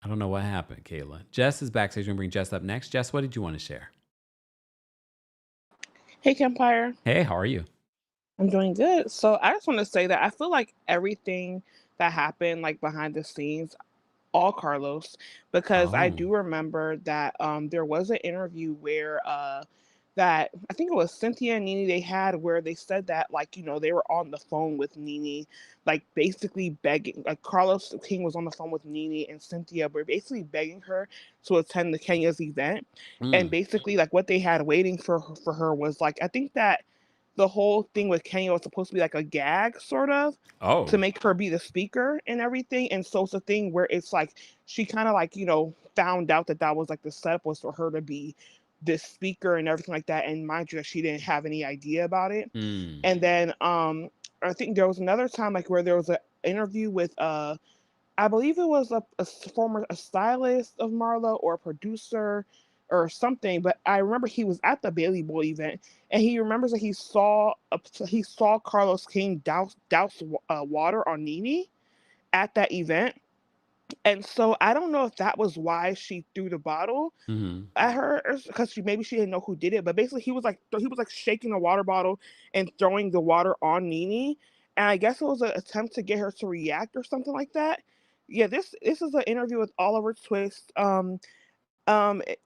Speaker 2: I don't know what happened, Kayla. Jess is backstage. We're going to bring Jess up next. Jess, what did you want to share?
Speaker 3: Hey, Kempire.
Speaker 2: Hey, how are you?
Speaker 3: I'm doing good. So I just want to say that I feel like everything that happened, like behind the scenes, all Carlos, because I do remember that there was an interview where that I think it was Cynthia and Nene they had where they said that like they were on the phone with Nene, like basically begging, like Carlos King was on the phone with Nene and Cynthia were basically begging her to attend the Kenya's event, and basically like what they had waiting for her was like I think that the whole thing with Kenya was supposed to be like a gag sort of to make her be the speaker and everything. And so it's a thing where it's like she kind of like, found out that was like the setup was for her to be this speaker and everything like that. And mind you, that she didn't have any idea about it. And then I think there was another time like where there was interview with I believe it was a stylist of Marlo or a producer or something, but I remember he was at the Bailey Boy event and he remembers that he saw Carlos King douse water on Nene at that event. And so I don't know if that was why she threw the bottle
Speaker 2: Mm-hmm.
Speaker 3: at her, because maybe she didn't know who did it. But basically, he was like shaking a water bottle and throwing the water on Nene, and I guess it was an attempt to get her to react or something like that. Yeah, this is an interview with Oliver Twist.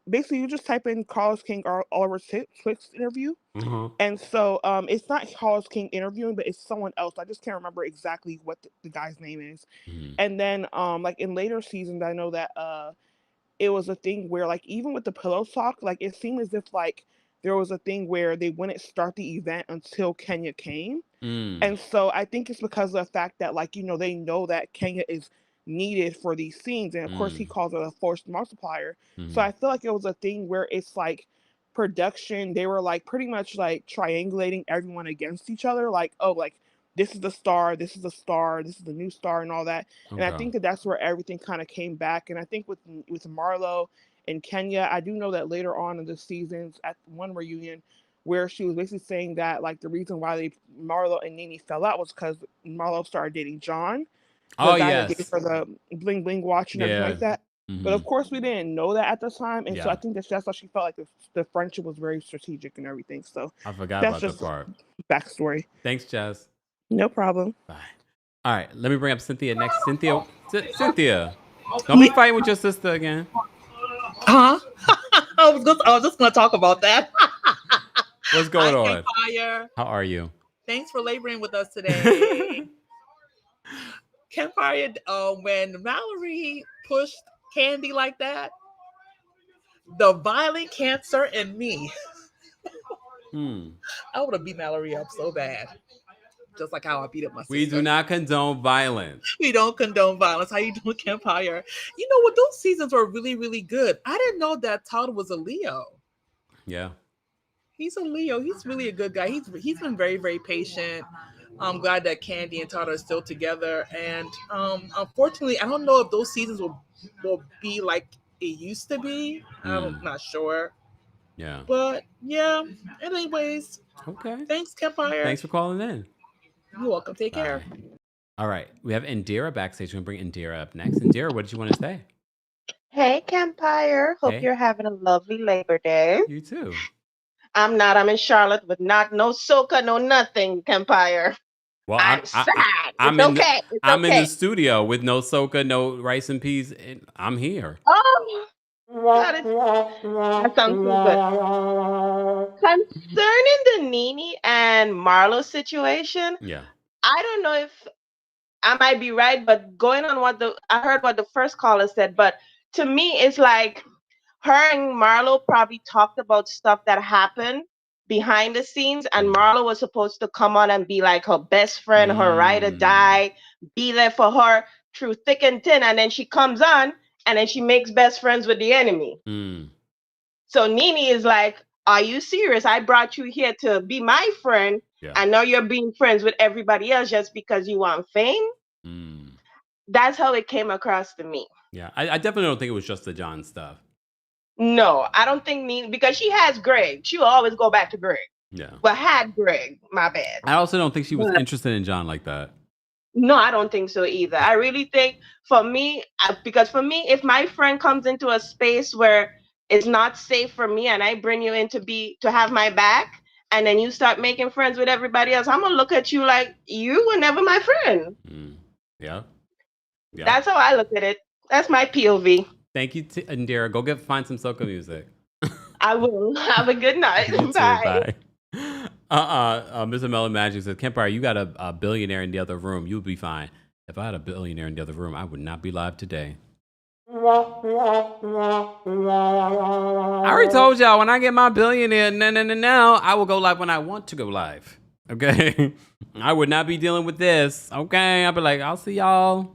Speaker 3: Basically, you just type in Carlos King or Oliver Twist interview,
Speaker 2: Mm-hmm.
Speaker 3: and so it's not Carlos King interviewing, but it's someone else. I just can't remember exactly what the guy's name is.
Speaker 2: Mm-hmm.
Speaker 3: And then like in later seasons, I know that it was a thing where like even with the pillow talk, like it seemed as if like there was a thing where they wouldn't start the event until Kenya came.
Speaker 2: Mm.
Speaker 3: And so I think it's because of the fact that like, they know that Kenya is needed for these scenes. And of course he
Speaker 2: Mm.
Speaker 3: calls it a force multiplier. So
Speaker 2: Mm-hmm.
Speaker 3: I feel like it was a thing where it's like production, they were like pretty much like triangulating everyone against each other. Like, oh, like this is the star, this is the star, this is the new star and all that. And I
Speaker 2: Okay.
Speaker 3: think that that's where everything kind of came back. And I think with Marlo and Kenya, I do know that later on in the seasons at one reunion, where she was basically saying that like the reason why Marlo and Nene fell out was because Marlo started dating John, the
Speaker 2: Oh
Speaker 3: guy that gave
Speaker 2: yes.
Speaker 3: her the bling bling watch and everything
Speaker 2: Yeah.
Speaker 3: like that. But
Speaker 2: Mm-hmm.
Speaker 3: of course, we didn't know that at the time, and so I
Speaker 2: Yeah.
Speaker 3: think that's why she felt like the friendship was very strategic and everything. So
Speaker 2: I forgot
Speaker 3: that's
Speaker 2: about that
Speaker 3: just
Speaker 2: part.
Speaker 3: backstory.
Speaker 2: Thanks, Jess.
Speaker 3: No problem.
Speaker 2: Bye. All right. Let me bring up Cynthia next. Cynthia, don't be
Speaker 4: Me?
Speaker 2: fighting with your sister again.
Speaker 4: Huh? I was just gonna talk about that.
Speaker 2: What's
Speaker 4: Hi,
Speaker 2: going on?
Speaker 4: Kempire.
Speaker 2: How are you?
Speaker 4: Thanks for laboring with us today. Kempire, when Mallory pushed Kandi like that, the violent cancer in me,
Speaker 2: Hmm.
Speaker 4: I would have beat Mallory up so bad. Just like how I beat up my
Speaker 2: We do
Speaker 4: sister.
Speaker 2: not condone violence.
Speaker 4: We don't condone violence. How you doing, Kempire? You know what? Those seasons were really, really good. I didn't know that Todd was a Leo.
Speaker 2: Yeah.
Speaker 4: He's a Leo. He's really a good guy. He's been very, very patient. I'm glad that Kandi and Todd are still together. And unfortunately, I don't know if those seasons will be like it used to be. I'm not sure.
Speaker 2: Yeah.
Speaker 4: But yeah. Anyways,
Speaker 2: Okay.
Speaker 4: thanks, Kempire.
Speaker 2: Thanks for calling in.
Speaker 4: You're welcome. Take care.
Speaker 2: Bye. All right. We have Indira backstage. We're going to bring Indira up next. Indira, what did you want to say?
Speaker 5: Hey, Kempire. Hope
Speaker 2: Hey.
Speaker 5: you're having a lovely Labor Day.
Speaker 2: You too.
Speaker 5: I'm not. I'm in Charlotte, but no soca, no nothing, Kempire.
Speaker 2: Well,
Speaker 5: I'm sad.
Speaker 2: I'm
Speaker 5: It's
Speaker 2: in
Speaker 5: okay. It's
Speaker 2: I'm in
Speaker 5: okay.
Speaker 2: the studio with no soca, no rice and peas. And I'm here.
Speaker 5: Oh, that sounds so good. Concerning the Nene and Marlo situation,
Speaker 2: Yeah.
Speaker 5: I don't know if I might be right, but going on I heard what the first caller said, but to me, it's like her and Marlo probably talked about stuff that happened behind the scenes, and Marlo was supposed to come on and be like her best friend, her ride or die, be there for her through thick and thin, and then she comes on and then she makes best friends with the enemy. So Nene is like, are you serious? I brought you here to be my friend, and now you're being friends with everybody else just because you want fame? That's how it came across to me.
Speaker 2: Yeah, I definitely don't think it was just the John stuff.
Speaker 5: No, I don't think Nene, because she has Greg. She will always go back to Greg.
Speaker 2: Yeah.
Speaker 5: Well, had Greg, my bad.
Speaker 2: I also don't think she was interested in John like that.
Speaker 5: No, I don't think so either. I really think because for me, if my friend comes into a space where it's not safe for me and I bring you in to have my back, and then you start making friends with everybody else, I'm going to look at you like you were never my friend.
Speaker 2: Yeah.
Speaker 5: That's how I look at it. That's my POV.
Speaker 2: Thank you, Indira. Go find some soca music.
Speaker 5: I will. Have a good night.
Speaker 2: You too,
Speaker 5: Bye.
Speaker 2: Mr. Melon Magic says, Kempire, you got a billionaire in the other room. You'll be fine. If I had a billionaire in the other room, I would not be live today. I already told y'all, when I get my billionaire, no, I will go live when I want to go live. Okay? I would not be dealing with this. Okay? I'll be like, I'll see y'all.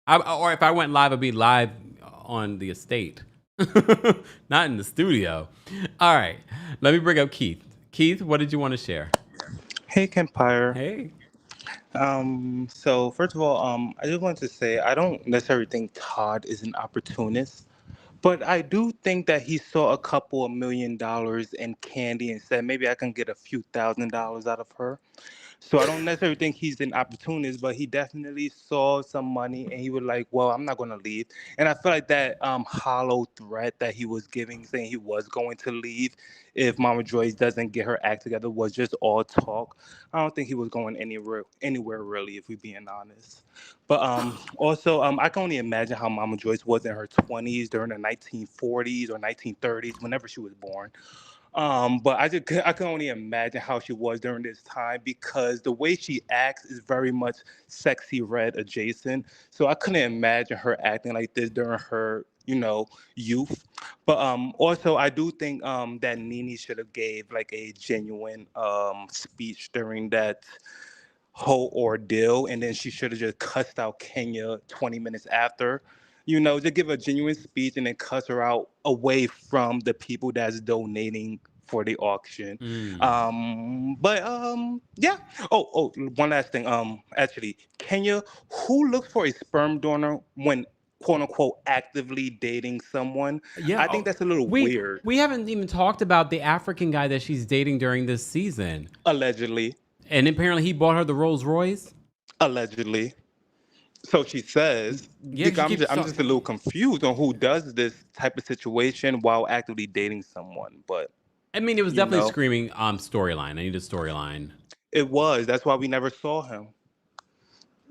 Speaker 2: Or if I went live, I'd be live on the estate. Not in the studio. All right. Let me bring up Keith. Keith, what did you want to share?
Speaker 6: Hey, Kempire.
Speaker 2: Hey.
Speaker 6: So first of all, I just want to say I don't necessarily think Todd is an opportunist, but I do think that he saw a couple of $1 million in Candy and said maybe I can get a few $1,000s out of her. So I don't necessarily think he's an opportunist, but he definitely saw some money and he was like, "Well, I'm not going to leave." And I feel like that hollow threat that he was giving, saying he was going to leave if Mama Joyce doesn't get her act together, was just all talk. I don't think he was going anywhere really, if we're being honest. But also, I can only imagine how Mama Joyce was in her 20s during the 1940s or 1930s, whenever she was born. But I can only imagine how she was during this time because the way she acts is very much sexy red adjacent. So I couldn't imagine her acting like this during her, youth. But also I do think that Nene should have gave like a genuine speech during that whole ordeal, and then she should have just cussed out Kenya 20 minutes after. Just give a genuine speech and then cuss her out away from the people that's donating for the auction.
Speaker 2: Mm.
Speaker 6: But yeah. Oh, one last thing. Actually, Kenya, who looks for a sperm donor when quote unquote actively dating someone?
Speaker 2: Yeah.
Speaker 6: I think that's a little
Speaker 2: We
Speaker 6: weird.
Speaker 2: we haven't even talked about the African guy that she's dating during this season.
Speaker 6: Allegedly,
Speaker 2: And apparently he bought her the Rolls Royce.
Speaker 6: allegedly. So she says,
Speaker 2: Yeah, she keeps
Speaker 6: I'm just a little confused on who does this type of situation while actively dating someone. But,
Speaker 2: I mean, it was
Speaker 6: you
Speaker 2: definitely
Speaker 6: know,
Speaker 2: screaming storyline. I need a storyline.
Speaker 6: it was. That's why we never saw him.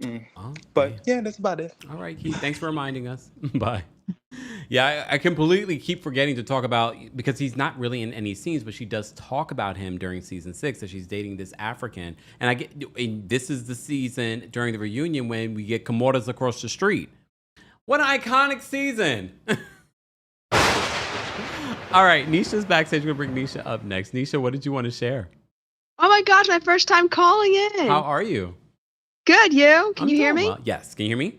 Speaker 6: Mm.
Speaker 2: Oh,
Speaker 6: But
Speaker 2: damn.
Speaker 6: yeah, that's about it.
Speaker 2: All right, Keith. Thanks for reminding us. Bye. Yeah, I completely keep forgetting to talk about because he's not really in any scenes, but she does talk about him during season 6 that she's dating this African, and this is the season during the reunion when we get Kamoras across the street. What an iconic season! All right, Nisha's backstage. We're gonna bring Nisha up next. Nisha, what did you want to share?
Speaker 7: Oh my gosh, my first time calling in.
Speaker 2: How are you?
Speaker 7: Good, you? Can
Speaker 2: I'm
Speaker 7: you hear
Speaker 2: doing
Speaker 7: me?
Speaker 2: well. Yes. Can you hear me?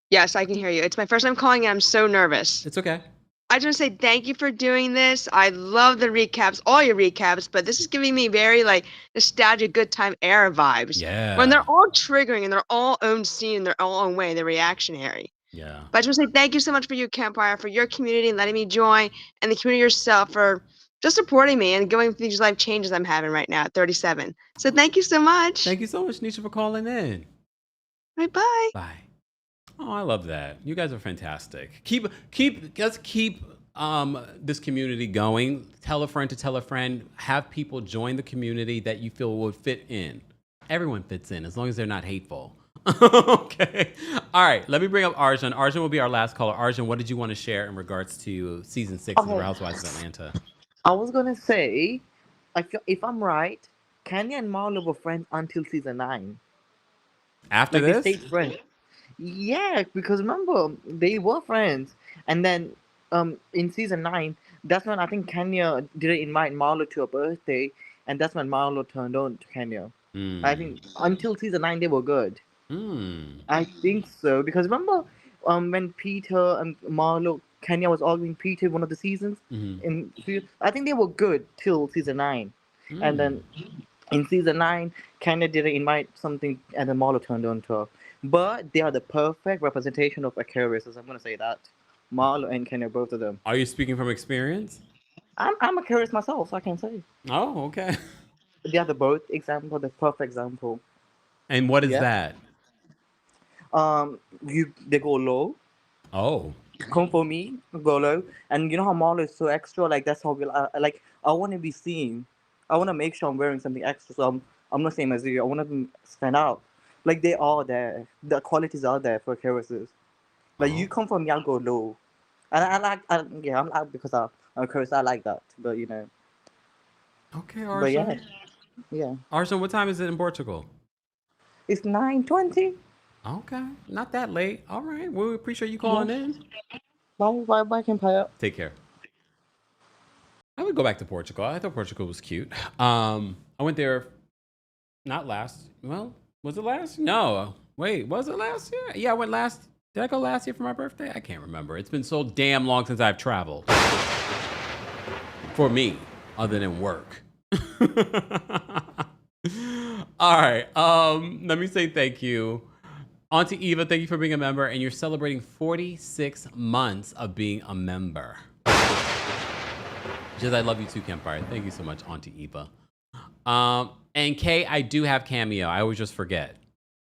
Speaker 7: Yes, I can hear you. It's my first time calling in. I'm so nervous.
Speaker 2: It's okay.
Speaker 7: I just want to say thank you for doing this. I love the recaps, all your recaps, but this is giving me very like nostalgic, good time era vibes.
Speaker 2: Yeah.
Speaker 7: When they're all triggering and they're all own scene in their own way, they're reactionary.
Speaker 2: Yeah.
Speaker 7: But I just want to say thank you so much for you, Kempire, for your community and letting me join, and the community yourself for just supporting me and going through these life changes I'm having right now at 37. So thank you so much.
Speaker 2: Thank you so much, Nisha, for calling in.
Speaker 7: Bye.
Speaker 2: Bye. Oh, I love that. You guys are fantastic. Let's keep this community going. Tell a friend to tell a friend. Have people join the community that you feel would fit in. Everyone fits in as long as they're not hateful. Okay. All right. Let me bring up Arjun. Arjun will be our last caller. Arjun, what did you want to share in regards to season 6 of The Housewives of Atlanta?
Speaker 8: I was gonna say, if I'm right, Kandi and Marlo were friends until season 9.
Speaker 2: After
Speaker 8: Like they
Speaker 2: this?
Speaker 8: stayed friends. Yeah, because remember they were friends, and then in season 9, that's when I think Kenya didn't invite Marlo to her birthday, and that's when Marlo turned on to Kenya. I think until season 9 they were good. I think so because remember when Peter and Marlo Kenya was arguing Peter one of the seasons I think they were good till season 9, and then in season 9 Kenya didn't invite something and then Marlo turned on to her. But they are the perfect representation of Aquarius. I'm gonna say that Marlo and Kenya, both of them.
Speaker 2: Are you speaking from experience?
Speaker 8: I'm Aquarius myself, so I can say
Speaker 2: Oh, okay.
Speaker 8: they are the both example, the perfect example.
Speaker 2: And what is
Speaker 8: Yeah.
Speaker 2: that?
Speaker 8: They go low.
Speaker 2: Oh.
Speaker 8: Come for me, go low. And you know how Marlo is so extra, like that's how I want to be seen. I want to make sure I'm wearing something extra, so I'm not same as you. I want to stand out. Like they are there. The qualities are there for Aquariuses. Like you come for me, I'll go low. And I'm like because I'm Aquarius. I like that. But you know.
Speaker 2: Okay,
Speaker 8: But yeah,
Speaker 2: Arjun.
Speaker 8: yeah.
Speaker 2: Arjun, what time is it in Portugal?
Speaker 8: It's 9:20.
Speaker 2: Okay, not that late. All right. Well, we appreciate you calling in.
Speaker 8: Bye, Kempire.
Speaker 2: Take care. I would go back to Portugal. I thought Portugal was cute. I went there not last. Well, was it last? No. Wait, was it last year? Yeah, I went last. Did I go last year for my birthday? I can't remember. It's been so damn long since I've traveled. For me, other than work. All right. Let me say thank you. Auntie Eva, thank you for being a member, and you're celebrating 46 months of being a member. Just I love you too, Kempire. Thank you so much, Auntie Eva. And Kay, I do have Cameo. I always just forget.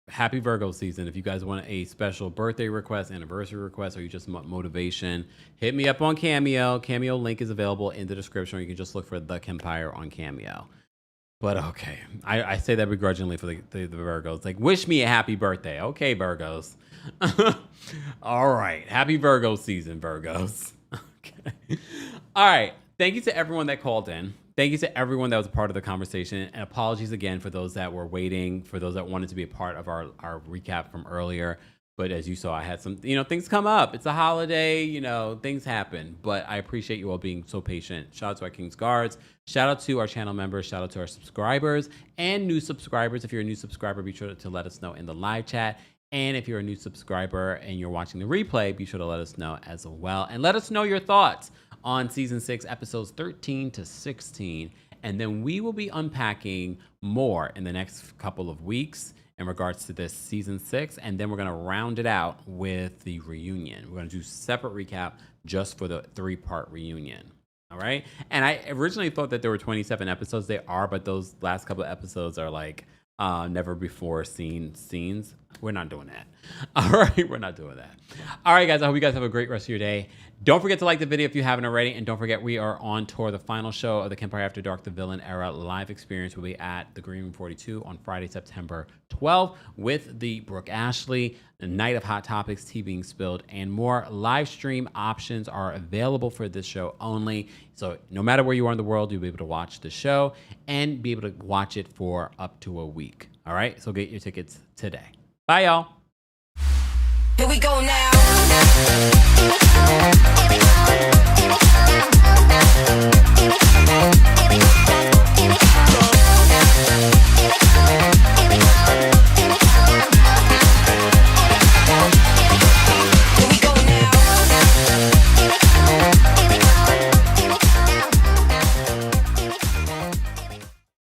Speaker 2: Happy Virgo season. If you guys want a special birthday request, anniversary request, or you just want motivation, hit me up on Cameo. Cameo link is available in the description, or you can just look for TheKempire on Cameo. But okay, I say that begrudgingly for the Virgos. Like, wish me a happy birthday. Okay, Virgos. All right. Happy Virgo season, Virgos. Okay. All right. Thank you to everyone that called in. Thank you to everyone that was a part of the conversation. And apologies again for those that were waiting, for those that wanted to be a part of our recap from earlier. But as you saw, I had some, things come up. It's a holiday, things happen. But I appreciate you all being so patient. Shout out to our King's Guards. Shout out to our channel members. Shout out to our subscribers and new subscribers. If you're a new subscriber, be sure to let us know in the live chat. And if you're a new subscriber and you're watching the replay, be sure to let us know as well. And let us know your thoughts on season 6, episodes 13 to 16. And then we will be unpacking more in the next couple of weeks in regards to this season 6, and then we're going to round it out with the reunion. We're going to do separate recap just for the 3-part reunion. All right. And I originally thought that there were 27 episodes. They are, but those last couple of episodes are like never before seen scenes. We're not doing that. All right. We're not doing that. All right, guys. I hope you guys have a great rest of your day. Don't forget to like the video if you haven't already. And don't forget, we are on tour. The final show of the Kempire After Dark, the Villain Era live experience will be at the Green Room 42 on Friday, September 12th with the Brooke Ashley, the Night of Hot Topics, Tea Being Spilled, and more. Live stream options are available for this show only. So no matter where you are in the world, you'll be able to watch the show and be able to watch it for up to a week. All right. So get your tickets today. Bye, y'all.
Speaker 9: Here we go now.